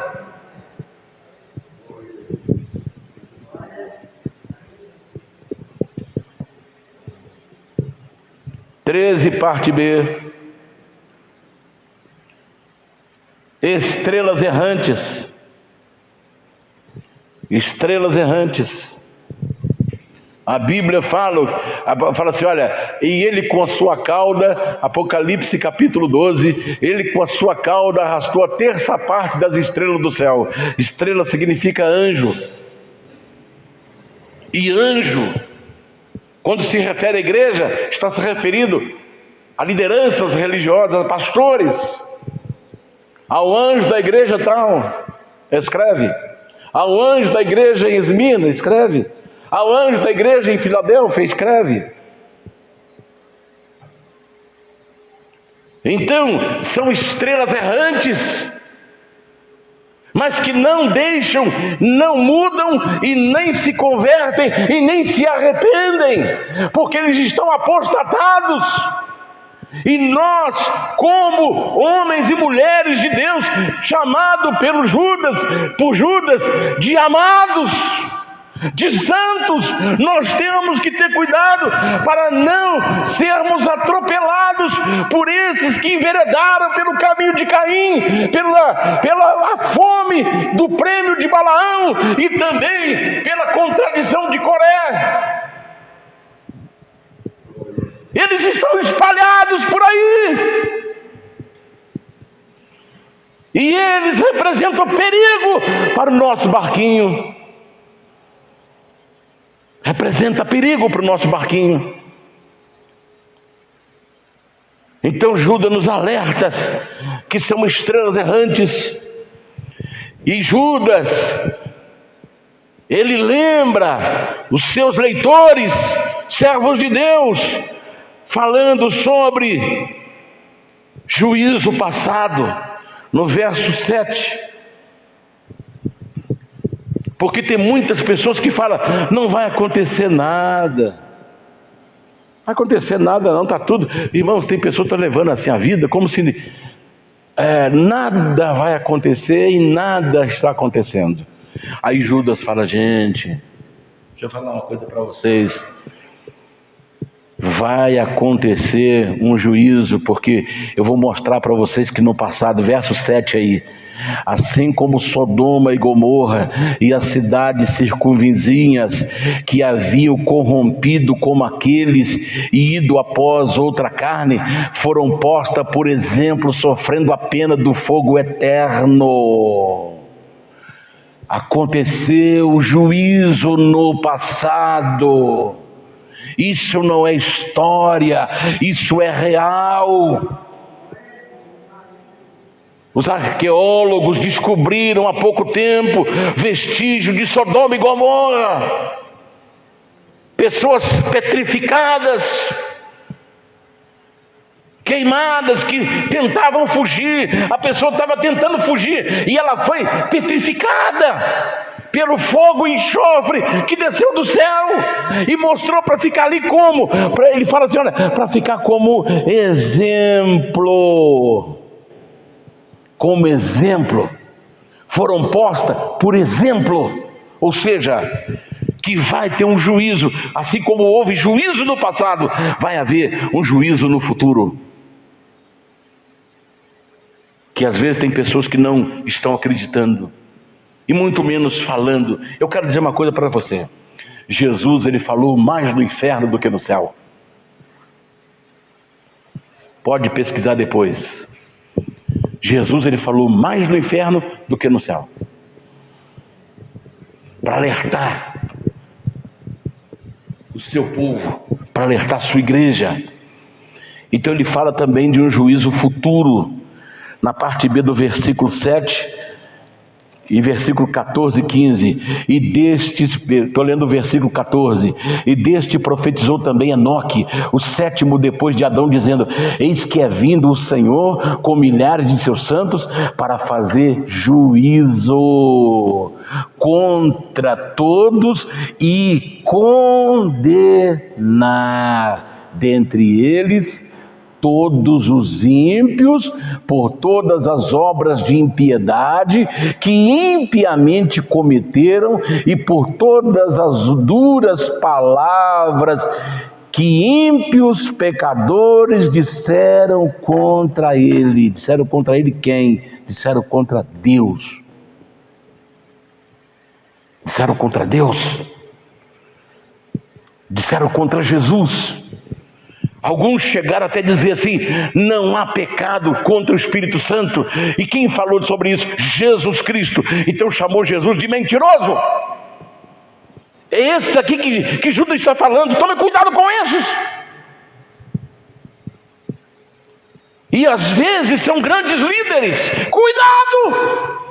Parte B. Estrelas errantes. Estrelas errantes. A Bíblia fala assim, olha, e ele com a sua cauda, Apocalipse capítulo 12, ele com a sua cauda arrastou a 1/3 parte das estrelas do céu. Estrela significa anjo. E anjo, quando se refere à igreja, está se referindo a lideranças religiosas, a pastores. Ao anjo da igreja tal, escreve. Ao anjo da igreja em Esmina, escreve. Ao anjo da igreja em Filadélfia, escreve. Então, são estrelas errantes, mas que não deixam, não mudam e nem se convertem e nem se arrependem, porque eles estão apostatados. E nós, como homens e mulheres de Deus, chamados por Judas, de amados, de santos, nós temos que ter cuidado para não sermos atropelados por esses que enveredaram pelo caminho de Caim, pela fome do prêmio de Balaão e também pela contradição de Coré. Eles estão espalhados por aí. E eles representam perigo para o nosso barquinho. representa perigo para o nosso barquinho. Então Judas nos alerta que são estrelas errantes. E Judas, ele lembra os seus leitores, servos de Deus, falando sobre juízo passado, no verso 7. Porque tem muitas pessoas que falam, não vai acontecer nada. Não vai acontecer nada não, está tudo. Irmãos, tem pessoas que estão levando assim a vida, como se nada vai acontecer e nada está acontecendo. Aí Judas fala, gente, deixa eu falar uma coisa para vocês. Vai acontecer um juízo, porque eu vou mostrar para vocês que no passado, verso 7 aí, assim como Sodoma e Gomorra e as cidades circunvizinhas que haviam corrompido como aqueles e ido após outra carne, foram postas por exemplo, sofrendo a pena do fogo eterno. Aconteceu o juízo no passado. Isso não é história, isso é real. Os arqueólogos descobriram há pouco tempo vestígios de Sodoma e Gomorra, pessoas petrificadas, queimadas, que tentavam fugir. A pessoa estava tentando fugir e ela foi petrificada pelo fogo e enxofre que desceu do céu e mostrou para ficar ali como, ele fala assim, olha, para ficar como exemplo, foram postas por exemplo, ou seja, que vai ter um juízo, assim como houve juízo no passado, vai haver um juízo no futuro. Que às vezes tem pessoas que não estão acreditando, e muito menos falando. Eu quero dizer uma coisa para você. Jesus, ele falou mais no inferno do que no céu. Pode pesquisar depois. Jesus, ele falou mais no inferno do que no céu, para alertar o seu povo, para alertar a sua igreja. Então ele fala também de um juízo futuro, na parte B do versículo 7 e versículo 14 e 15, e destes, estou lendo o versículo 14, e deste profetizou também Enoque, o sétimo depois de Adão, dizendo, eis que é vindo o Senhor com milhares de seus santos para fazer juízo contra todos e condenar dentre eles todos os ímpios, por todas as obras de impiedade que impiamente cometeram e por todas as duras palavras que ímpios pecadores disseram contra ele. Disseram contra ele quem? Disseram contra Deus. Disseram contra Deus. Disseram contra Jesus. Alguns chegaram até a dizer assim, não há pecado contra o Espírito Santo. E quem falou sobre isso? Jesus Cristo. Então chamou Jesus de mentiroso. É esse aqui que Judas está falando. Tome cuidado com esses. E às vezes são grandes líderes. Cuidado!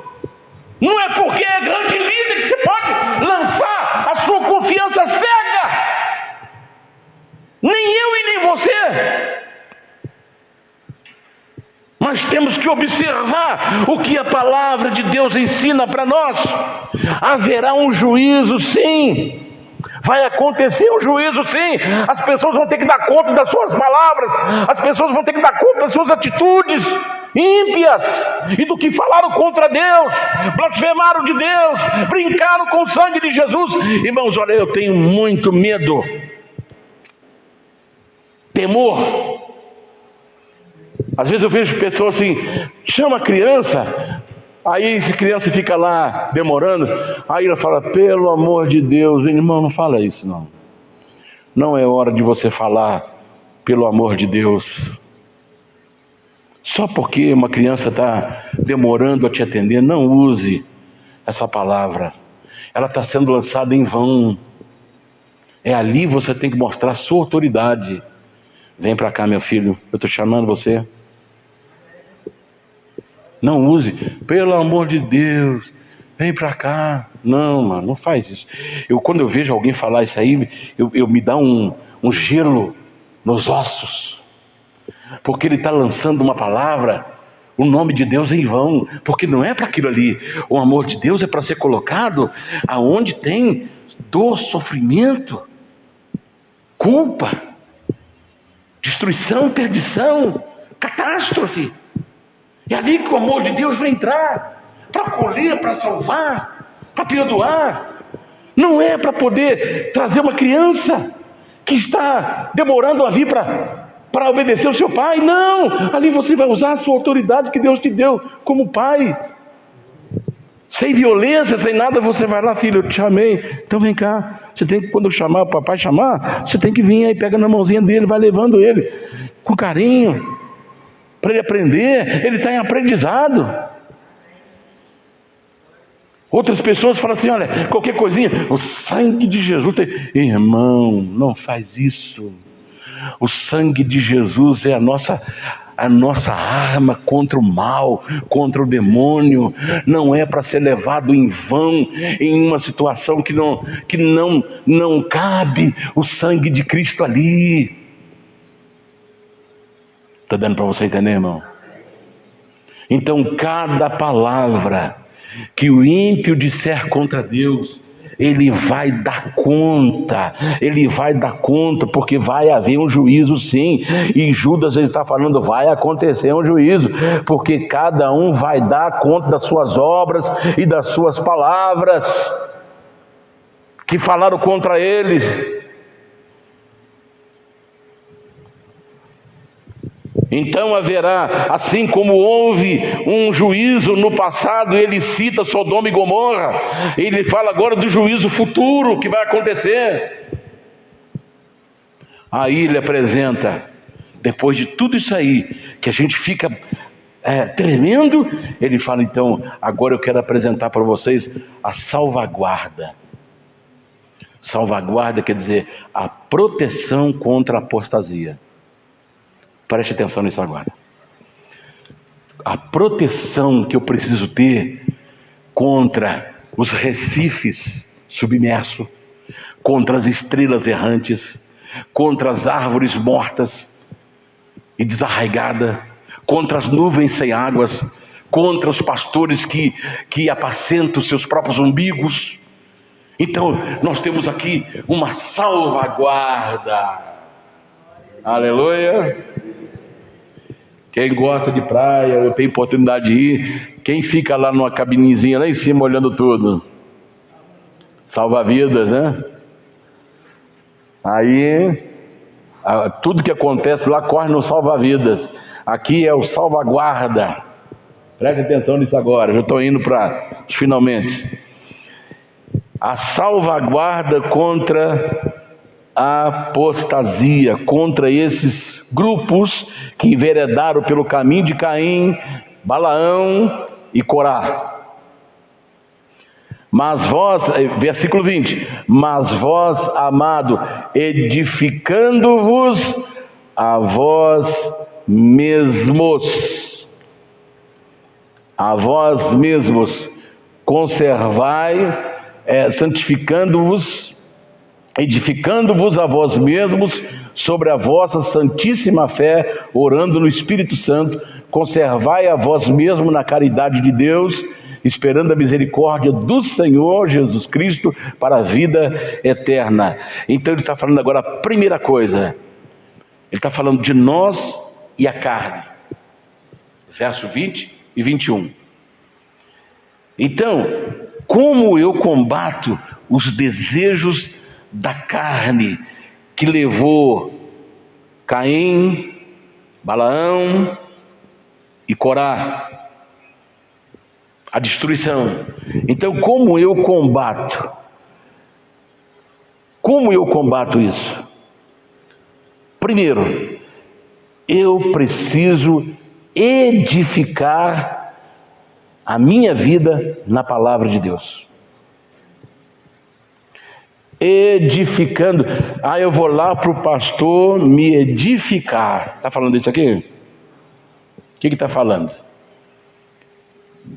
Não é porque é grande líder que você pode lançar a sua confiança cega. Nem eu e nem você. Mas temos que observar o que a palavra de Deus ensina para nós. Haverá um juízo, sim. Vai acontecer um juízo, sim. As pessoas vão ter que dar conta das suas palavras. As pessoas vão ter que dar conta das suas atitudes ímpias e do que falaram contra Deus, blasfemaram de Deus, brincaram com o sangue de Jesus. Irmãos, olha, eu tenho muito medo. Temor. Às vezes eu vejo pessoas assim, chama a criança, aí essa criança fica lá demorando, aí ela fala, pelo amor de Deus, irmão, não fala isso não. Não é hora de você falar, pelo amor de Deus. Só porque uma criança está demorando a te atender, não use essa palavra. Ela está sendo lançada em vão. É ali você tem que mostrar a sua autoridade. Vem para cá, meu filho, eu estou chamando você. Não use, pelo amor de Deus, vem para cá. Não, mano, não faz isso. Quando eu vejo alguém falar isso aí, eu me dá um gelo nos ossos, porque ele está lançando uma palavra, o nome de Deus em vão, porque não é para aquilo ali. O amor de Deus é para ser colocado aonde tem dor, sofrimento, culpa, destruição, perdição, catástrofe. É ali que o amor de Deus vai entrar, para acolher, para salvar, para perdoar. Não é para poder trazer uma criança que está demorando a vir para obedecer o seu pai. Não, ali você vai usar a sua autoridade que Deus te deu como pai. Sem violência, sem nada, você vai lá, filho, eu te chamei, então vem cá. Você tem que, quando chamar, o papai chamar, você tem que vir aí, pega na mãozinha dele, vai levando ele com carinho, para ele aprender. Ele está em aprendizado. Outras pessoas falam assim, olha, qualquer coisinha, o sangue de Jesus tem... Irmão, não faz isso. O sangue de Jesus é a nossa arma contra o mal, contra o demônio. Não é para ser levado em vão em uma situação que não cabe o sangue de Cristo ali. Está dando para você entender, irmão? Então, cada palavra que o ímpio disser contra Deus, ele vai dar conta, porque vai haver um juízo sim. E Judas está falando, vai acontecer um juízo, porque cada um vai dar conta das suas obras e das suas palavras que falaram contra eles. Então haverá, assim como houve um juízo no passado, ele cita Sodoma e Gomorra, ele fala agora do juízo futuro que vai acontecer. Aí ele apresenta, depois de tudo isso aí, que a gente fica tremendo, ele fala então, agora eu quero apresentar para vocês a salvaguarda. Salvaguarda quer dizer a proteção contra a apostasia. Preste atenção nisso agora. A proteção que eu preciso ter contra os recifes submersos, contra as estrelas errantes, contra as árvores mortas e desarraigadas, contra as nuvens sem águas, contra os pastores que apacentam os seus próprios umbigos. Então, nós temos aqui uma salvaguarda. Aleluia! Quem gosta de praia, ou tem oportunidade de ir, quem fica lá numa cabinezinha lá em cima olhando tudo? Salva-vidas, né? Aí, tudo que acontece lá corre no salva-vidas. Aqui é o salvaguarda. Preste atenção nisso agora, eu estou indo para os finalmente. A salvaguarda contra a apostasia, contra esses grupos que enveredaram pelo caminho de Caim, Balaão e Corá. Mas vós, versículo 20, mas vós, amado, edificando-vos a vós mesmos, conservai, santificando-vos, edificando-vos a vós mesmos sobre a vossa santíssima fé, orando no Espírito Santo, conservai a vós mesmos na caridade de Deus, esperando a misericórdia do Senhor Jesus Cristo para a vida eterna. Então ele está falando agora a primeira coisa, ele está falando de nós e a carne, verso 20 e 21. Então, como eu combato os desejos da carne que levou Caim, Balaão e Corá à destruição? Então, como eu combato? Como eu combato isso? Primeiro, eu preciso edificar a minha vida na palavra de Deus. edificando. Eu vou lá para o pastor me edificar. Está falando isso aqui? O que está falando?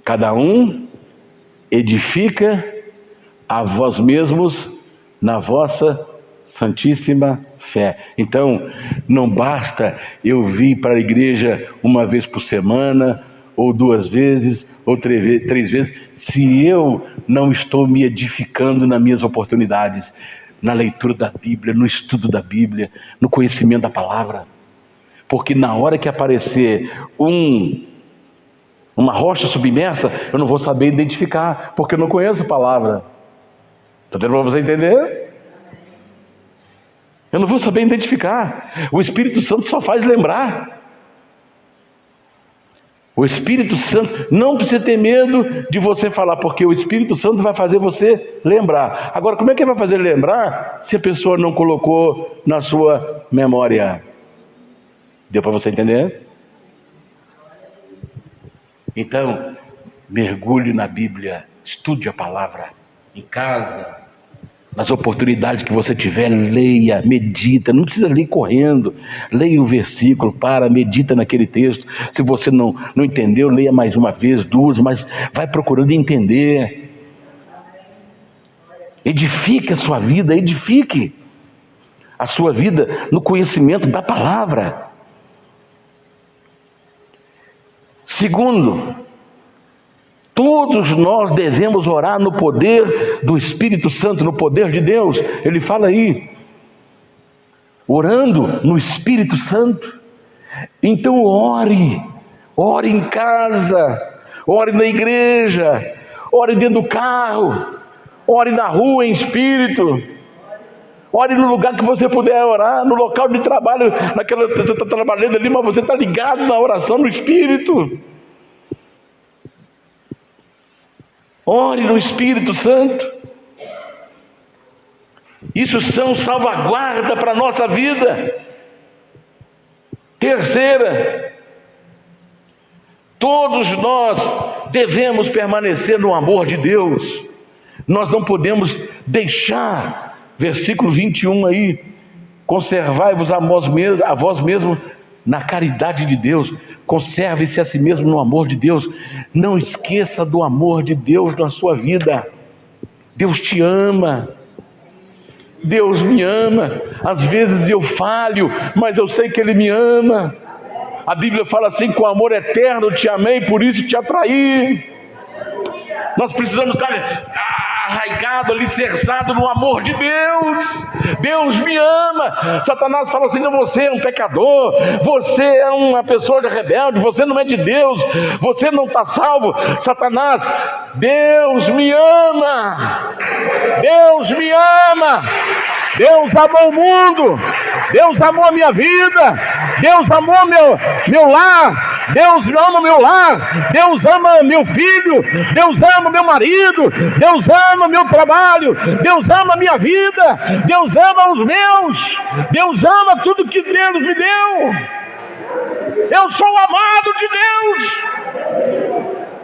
Cada um edifica a vós mesmos na vossa santíssima fé. Então, não basta eu vir para a igreja uma vez por semana, ou 2 vezes, ou 3 vezes, se eu não estou me edificando nas minhas oportunidades, na leitura da Bíblia, no estudo da Bíblia, no conhecimento da palavra. Porque na hora que aparecer uma rocha submersa, eu não vou saber identificar, porque eu não conheço a palavra. Está dando para você entender? Eu não vou saber identificar. O Espírito Santo só faz lembrar. O Espírito Santo, não precisa ter medo de você falar, porque o Espírito Santo vai fazer você lembrar. Agora, como é que ele vai fazer lembrar se a pessoa não colocou na sua memória? Deu para você entender? Então, mergulhe na Bíblia, estude a palavra em casa, nas oportunidades que você tiver, leia, medita, não precisa ler correndo, leia um versículo, medita naquele texto. Se você não entendeu, leia mais uma vez, 2, mas vai procurando entender. Edifique a sua vida, edifique a sua vida no conhecimento da palavra. Segundo, todos nós devemos orar no poder do Espírito Santo, no poder de Deus. Ele fala aí, orando no Espírito Santo. Então ore em casa, ore na igreja, ore dentro do carro, ore na rua em espírito, ore no lugar que você puder orar, no local de trabalho, você está trabalhando ali, mas você está ligado na oração no Espírito. Ore no Espírito Santo. Isso são salvaguarda para a nossa vida. Terceira, todos nós devemos permanecer no amor de Deus. Nós não podemos deixar, versículo 21 aí, conservai-vos a vós mesmos na caridade de Deus, conserve-se a si mesmo no amor de Deus. Não esqueça do amor de Deus na sua vida. Deus te ama, Deus me ama. Às vezes eu falho, mas eu sei que Ele me ama. A Bíblia fala assim: com amor eterno te amei, por isso te atraí. Nós precisamos estar arraigado, alicerçado no amor de Deus. Deus me ama. Satanás fala assim: não, você é um pecador, você é uma pessoa rebelde, você não é de Deus, você não está salvo. Satanás, Deus me ama, Deus me ama. Deus amou o mundo, Deus amou a minha vida, Deus amou meu lar, Deus ama meu lar, Deus ama meu filho, Deus ama meu marido, Deus ama meu trabalho, Deus ama minha vida, Deus ama os meus, Deus ama tudo que Deus me deu. Eu sou amado de Deus.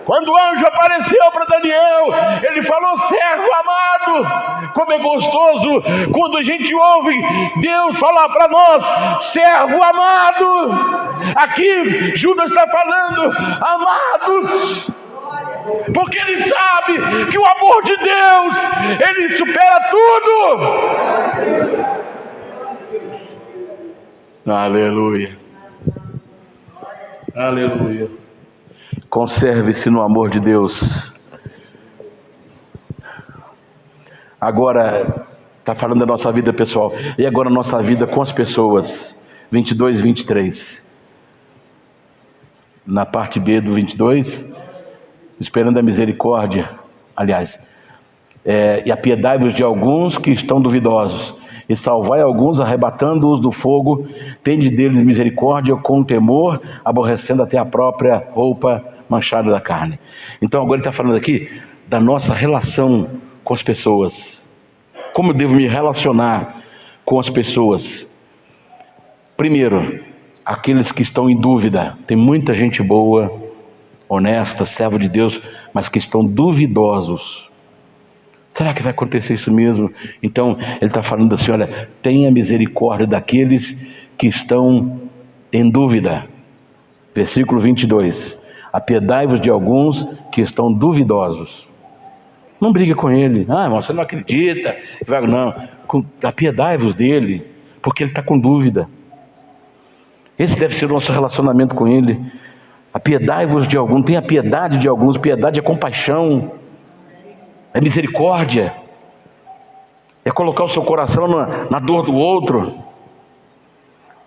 Quando o anjo apareceu para Daniel, ele falou: servo amado. Como é gostoso quando a gente ouve Deus falar para nós: servo amado. Aqui Judas está falando: amados, porque ele sabe que o amor de Deus, ele supera tudo. Aleluia, aleluia. Conserve-se no amor de Deus. Agora, está falando da nossa vida pessoal. E agora a nossa vida com as pessoas. 22 e 23. Na parte B do 22. Esperando a misericórdia. Aliás. E apiedai-vos de alguns que estão duvidosos. E salvai alguns, arrebatando-os do fogo. Tende deles misericórdia com temor, aborrecendo até a própria roupa manchada da carne. Então agora ele está falando aqui da nossa relação com as pessoas. Como eu devo me relacionar com as pessoas? Primeiro, aqueles que estão em dúvida. Tem muita gente boa, honesta, servo de Deus, mas que estão duvidosos. Será que vai acontecer isso mesmo? Então, ele está falando assim, olha, tenha misericórdia daqueles que estão em dúvida. Versículo 22. Apiedai-vos de alguns que estão duvidosos. Não briga com ele. Ah, irmão, você não acredita. Não, apiedai-vos dele, porque ele está com dúvida. Esse deve ser o nosso relacionamento com ele. Apiedai-vos de alguns, tenha piedade de alguns. Piedade é compaixão, é misericórdia, é colocar o seu coração na dor do outro.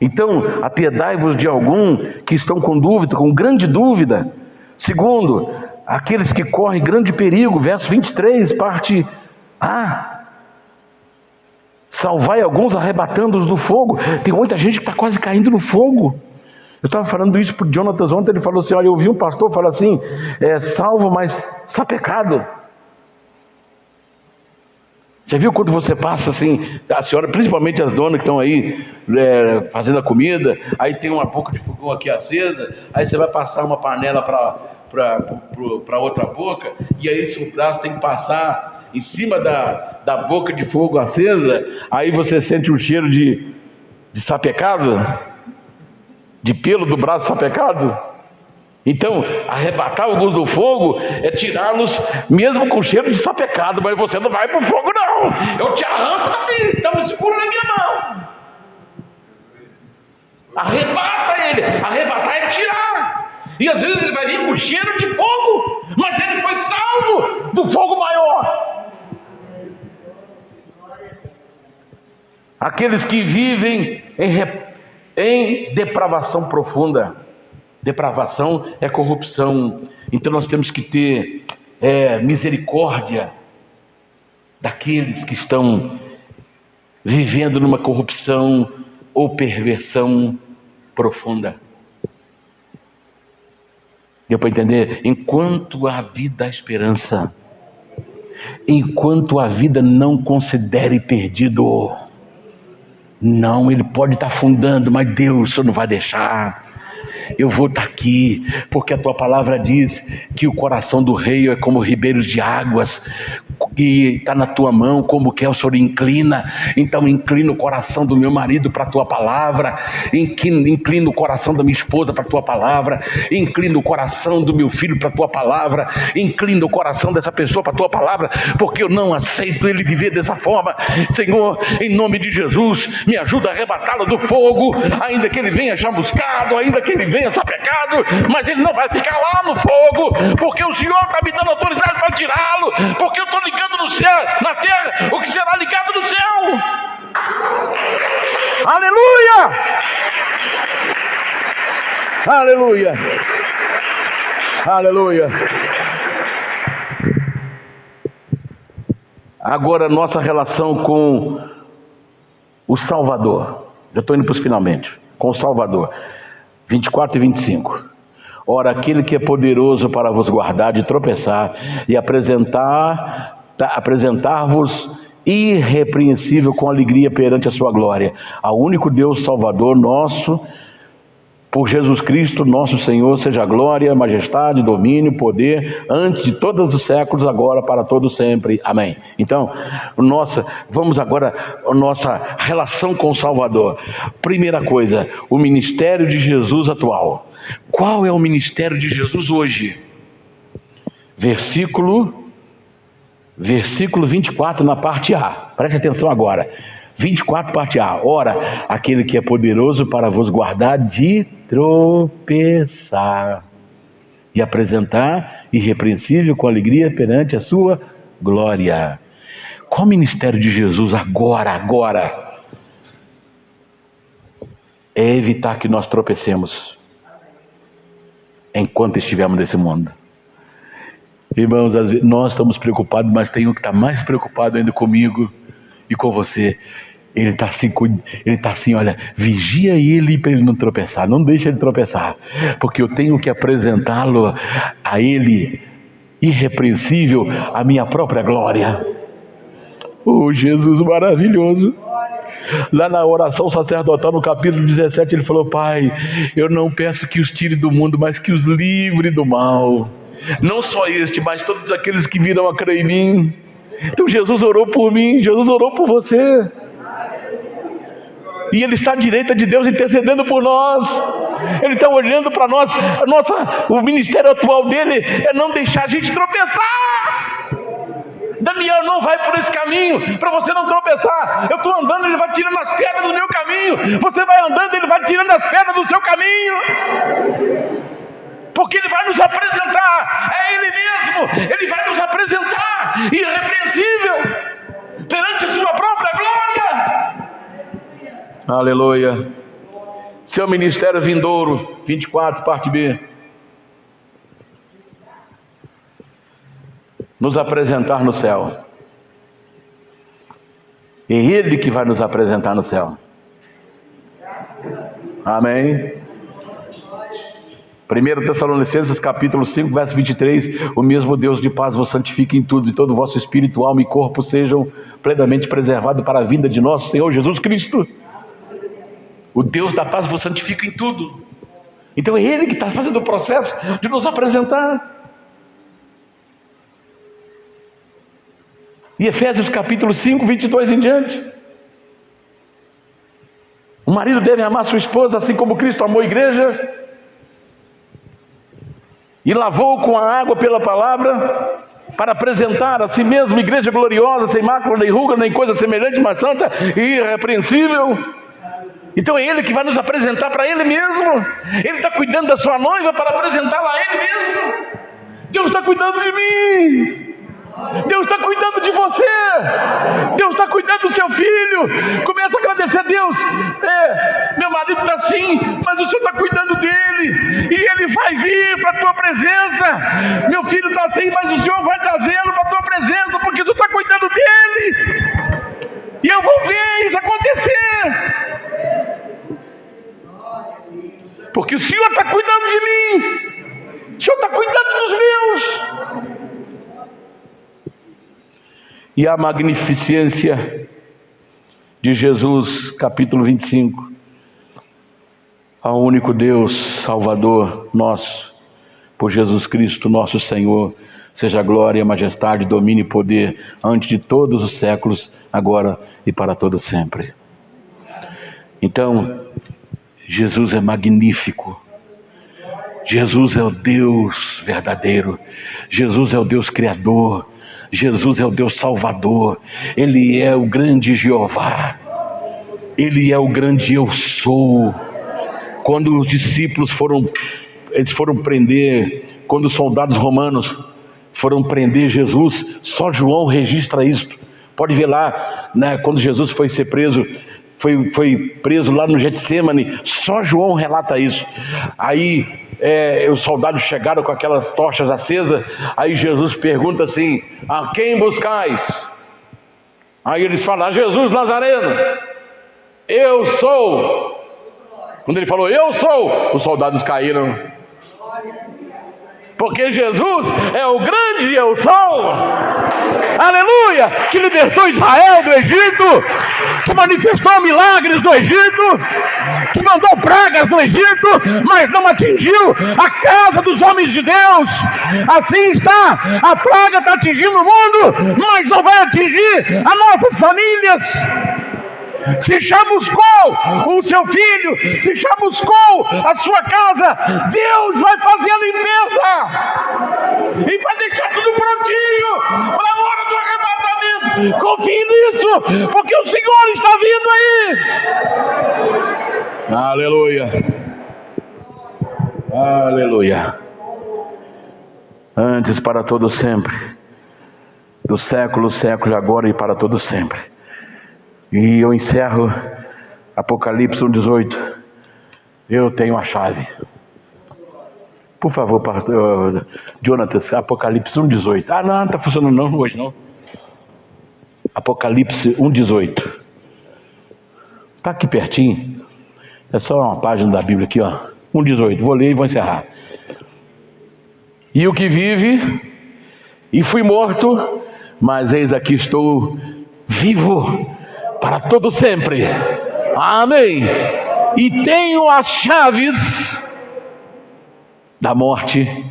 Então, apiedai-vos de alguns que estão com dúvida, com grande dúvida. Segundo, aqueles que correm grande perigo, verso 23, parte A. Salvai alguns, arrebatando-os do fogo. Tem muita gente que está quase caindo no fogo. Eu estava falando isso para o Jonatas ontem, ele falou assim, olha, eu ouvi um pastor falar assim, salvo, mas sapecado. Você viu quando você passa assim, a senhora, principalmente as donas que estão aí fazendo a comida, aí tem uma boca de fogão aqui acesa, aí você vai passar uma panela para outra boca, e aí seu braço tem que passar em cima da boca de fogo acesa, aí você sente um cheiro de sapecado, de pelo do braço sapecado. Então, arrebatar alguns do fogo é tirá-los mesmo com cheiro de sapecado, mas você não vai para o fogo não, eu te arranco daqui, estamos seguros na minha mão. Arrebata ele, arrebatar é tirar, e às vezes ele vai vir com cheiro de fogo, mas ele foi salvo do fogo maior. Aqueles que vivem em depravação profunda. Depravação é corrupção. Então nós temos que ter misericórdia daqueles que estão vivendo numa corrupção ou perversão profunda. Deu para entender? Enquanto há vida, há esperança. Enquanto a vida não considere perdido. Não, ele pode estar afundando, mas Deus, o Senhor não vai deixar. Eu vou estar aqui, porque a tua palavra diz que o coração do rei é como ribeiros de águas, e está na tua mão, como que o Senhor inclina. Então inclina o coração do meu marido para a tua palavra, inclina o coração da minha esposa para a tua palavra, inclina o coração do meu filho para a tua palavra, inclina o coração dessa pessoa para a tua palavra, porque eu não aceito ele viver dessa forma. Senhor, em nome de Jesus, me ajuda a arrebatá-lo do fogo, ainda que ele venha chamuscado, ainda que ele venha sapecado, mas ele não vai ficar lá no fogo, porque o Senhor está me dando autoridade para tirá-lo, porque eu estou ligando no céu, na terra, o que será ligado no céu. Aleluia! Aleluia! Aleluia! Agora nossa relação com o Salvador. Já estou indo para os finalmente. Com o Salvador. 24 e 25. Ora, aquele que é poderoso para vos guardar de tropeçar e apresentar-vos irrepreensível com alegria perante a sua glória, ao único Deus Salvador nosso, por Jesus Cristo nosso Senhor, seja glória, majestade, domínio, poder, antes de todos os séculos, agora, para todo sempre. Amém. Então, vamos agora a nossa relação com o Salvador. Primeira coisa, o ministério de Jesus atual. Qual é o ministério de Jesus hoje? Versículo 24 na parte A. Preste atenção agora. 24, parte A. Ora, aquele que é poderoso para vos guardar de tropeçar e apresentar irrepreensível com alegria perante a sua glória. Qual o ministério de Jesus agora? É evitar que nós tropecemos enquanto estivermos nesse mundo. Irmãos, às vezes nós estamos preocupados, mas tem um que está mais preocupado ainda comigo e com você. Ele está assim, olha, vigia ele para ele não tropeçar, não deixa ele tropeçar, porque eu tenho que apresentá-lo a ele, irrepreensível, a minha própria glória. Oh, Jesus maravilhoso! Lá na oração sacerdotal, no capítulo 17, ele falou: Pai, eu não peço que os tire do mundo, mas que os livre do mal. Não só este, mas todos aqueles que virão a crer em mim. Então Jesus orou por mim, Jesus orou por você. E Ele está à direita de Deus intercedendo por nós. Ele está olhando para nós. O ministério atual dele é não deixar a gente tropeçar. Daniel, não vai por esse caminho, para você não tropeçar. Eu estou andando, ele vai tirando as pedras do meu caminho. Você vai andando, ele vai tirando as pedras do seu caminho. Porque ele vai nos apresentar, é ele mesmo. Ele vai nos apresentar irrepreensível perante a sua própria glória. Aleluia. Seu ministério vindouro, 24, parte B. Nos apresentar no céu. É Ele que vai nos apresentar no céu. Amém. 1 Tessalonicenses capítulo 5, verso 23. O mesmo Deus de paz vos santifique em tudo, e todo o vosso espírito, alma e corpo sejam plenamente preservados para a vinda de nosso Senhor Jesus Cristo. O Deus da paz vos santifica em tudo. Então é Ele que está fazendo o processo de nos apresentar. E Efésios capítulo 5, 22 em diante. O marido deve amar sua esposa assim como Cristo amou a igreja e lavou com a água pela palavra, para apresentar a si mesmo igreja gloriosa, sem mácula, nem ruga, nem coisa semelhante, mas santa e irrepreensível. Então é Ele que vai nos apresentar para Ele mesmo. Ele está cuidando da sua noiva para apresentá-la a Ele mesmo. Deus está cuidando de mim. Deus está cuidando de você. Deus está cuidando do seu filho. Começa a agradecer a Deus. Meu marido está assim, mas o Senhor está cuidando dele, e ele vai vir para a tua presença. Meu filho está assim, mas o Senhor vai trazê-lo para a tua presença, porque o Senhor está cuidando dele, e eu vou ver isso acontecer, porque o Senhor está cuidando de mim. O Senhor está cuidando dos meus. E a magnificência de Jesus, capítulo 25. Ao único Deus, Salvador nosso, por Jesus Cristo, nosso Senhor, seja glória, majestade, domínio e poder, antes de todos os séculos, agora e para todo sempre. Então, Jesus é magnífico. Jesus é o Deus verdadeiro. Jesus é o Deus criador. Jesus é o Deus Salvador. Ele é o grande Jeová. Ele é o grande eu sou. Quando os discípulos foram prender, quando os soldados romanos foram prender Jesus, só João registra isto. Pode ver lá, né, quando Jesus foi ser preso, foi preso lá no Getsêmani, só João relata isso. Aí os soldados chegaram com aquelas tochas acesas. Aí Jesus pergunta assim: a quem buscais? Aí eles falam: a Jesus Nazareno. Eu sou. Quando ele falou eu sou, os soldados caíram, porque Jesus é o grande eu sou. Aleluia, que libertou Israel do Egito, que manifestou milagres do Egito, que mandou pragas do Egito, mas não atingiu a casa dos homens de Deus. Assim está, a praga está atingindo o mundo, mas não vai atingir as nossas famílias. Se chamuscou o seu filho, se chamuscou a sua casa, Deus vai fazer a limpeza e vai deixar tudo prontinho para a hora do arrebatamento. Confie nisso, porque o Senhor está vindo aí. Aleluia. Aleluia. Antes, para todo sempre, do século, agora e para todo sempre. E eu encerro Apocalipse 1:18. Eu tenho a chave. Por favor, Jonatas, Apocalipse 1:18. Não está funcionando não, hoje não. Apocalipse 1:18. Está aqui pertinho. É só uma página da Bíblia aqui, ó. 1:18. Vou ler e vou encerrar. E o que vive, e fui morto, mas eis aqui estou vivo para todo sempre. Amém. E tenho as chaves da morte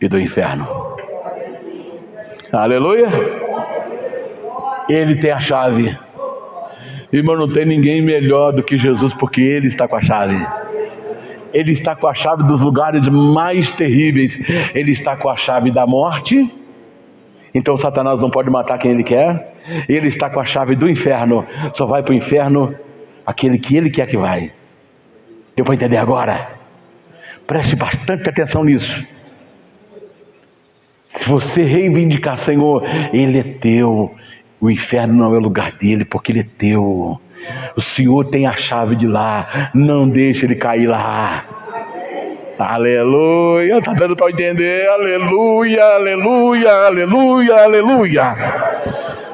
e do inferno. Aleluia. Ele tem a chave. Irmão, não tem ninguém melhor do que Jesus, porque Ele está com a chave. Ele está com a chave dos lugares mais terríveis. Ele está com a chave da morte. Então Satanás não pode matar quem ele quer. Ele está com a chave do inferno. Só vai para o inferno aquele que ele quer que vai. Deu para entender agora? Preste bastante atenção nisso. Se você reivindicar, Senhor, Ele é teu. O inferno não é o lugar dele, porque Ele é teu. O Senhor tem a chave de lá. Não deixe ele cair lá. Aleluia. Está dando para entender? Aleluia, aleluia, aleluia, aleluia.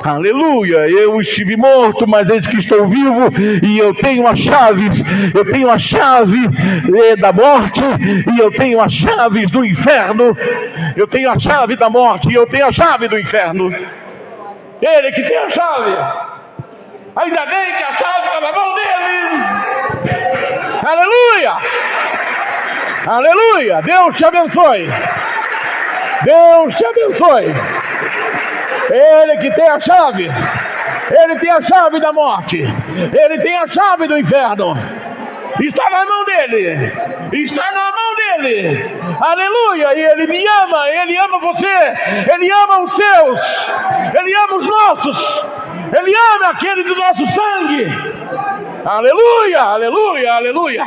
Aleluia. Eu estive morto, mas eis que estou vivo, e eu tenho as chaves. Eu tenho a chave da morte, e eu tenho as chaves do inferno. Eu tenho a chave da morte, e eu tenho a chave do inferno. Ele que tem a chave. Ainda bem que a chave está na mão dele. Aleluia. Aleluia. Deus te abençoe. Deus te abençoe. Ele que tem a chave. Ele tem a chave da morte. Ele tem a chave do inferno. Está na mão dele. Está na mão dele. Aleluia. E Ele me ama. Ele ama você. Ele ama os seus. Ele ama os nossos. Ele ama aquele do nosso sangue. Aleluia. Aleluia. Aleluia.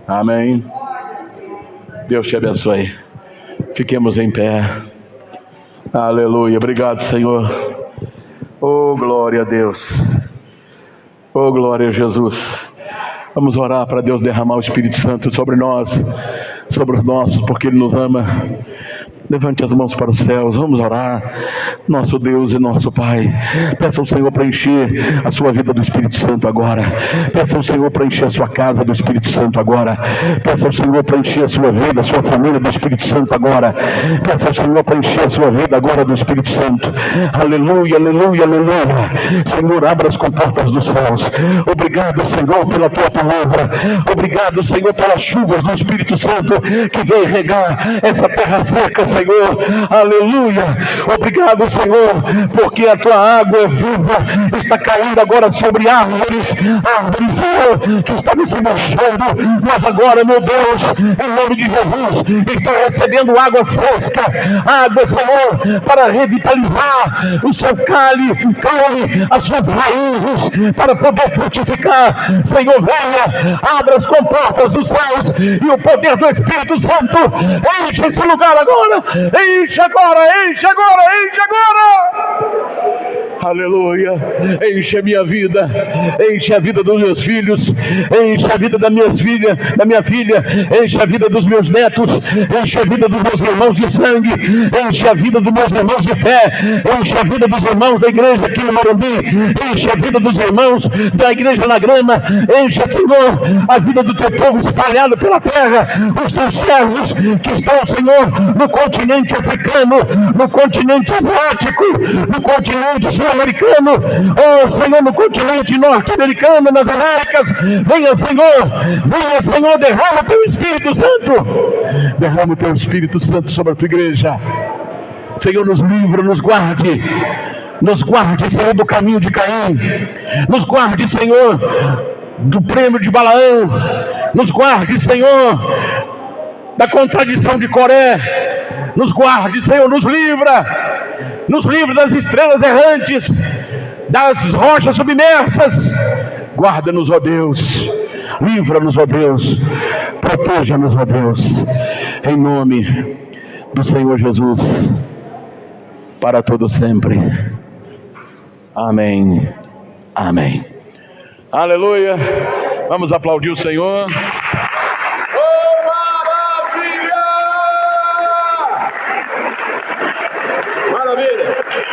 Amém. Deus te abençoe. Fiquemos em pé. Aleluia. Obrigado, Senhor. Oh, glória a Deus. Oh, glória a Jesus. Vamos orar para Deus derramar o Espírito Santo sobre nós, sobre os nossos, porque Ele nos ama. Levante as mãos para os céus, vamos orar. Nosso Deus e nosso Pai, peça ao Senhor para encher a sua vida do Espírito Santo agora. Peça ao Senhor para encher a sua casa do Espírito Santo agora. Peça ao Senhor para encher a sua vida, a sua família do Espírito Santo agora. Peça ao Senhor para encher a sua vida agora do Espírito Santo. Aleluia, aleluia, aleluia. Senhor, abra as comportas dos céus. Obrigado, Senhor, pela tua palavra. Obrigado, Senhor, pelas chuvas do Espírito Santo que vem regar essa terra seca, Senhor. Aleluia. Obrigado, Senhor, porque a tua água é viva, está caindo agora sobre árvores, Senhor, que estavam se mexendo, mas agora, meu Deus, em nome de Jesus, está recebendo água fresca, água, Senhor, para revitalizar o seu caule, as suas raízes, para poder frutificar. Senhor, venha, abra as comportas dos céus, e o poder do Espírito Santo enche esse lugar agora. Enche agora, enche agora, enche agora. Aleluia. Enche a minha vida, enche a vida dos meus filhos, enche a vida da minha filha, enche a vida dos meus netos, enche a vida dos meus irmãos de sangue, enche a vida dos meus irmãos de fé, enche a vida dos irmãos da igreja aqui no Morumbi, enche a vida dos irmãos da igreja na Grama, enche, Senhor, a vida do teu povo espalhado pela terra, os teus servos que estão, Senhor, no continente africano, no continente asiático, no continente sul-americano, oh Senhor, no continente norte-americano, nas Américas. Venha, Senhor, derrama o teu Espírito Santo, derrama o teu Espírito Santo sobre a tua igreja. Senhor, nos livra, nos guarde, Senhor, do caminho de Caim, nos guarde, Senhor, do prêmio de Balaão, nos guarde, Senhor, da contradição de Coré, nos guarde, Senhor, nos livra das estrelas errantes, das rochas submersas. Guarda-nos, ó Deus, livra-nos, ó Deus, proteja-nos, ó Deus, em nome do Senhor Jesus, para todo sempre. Amém. Amém. Aleluia. Vamos aplaudir o Senhor.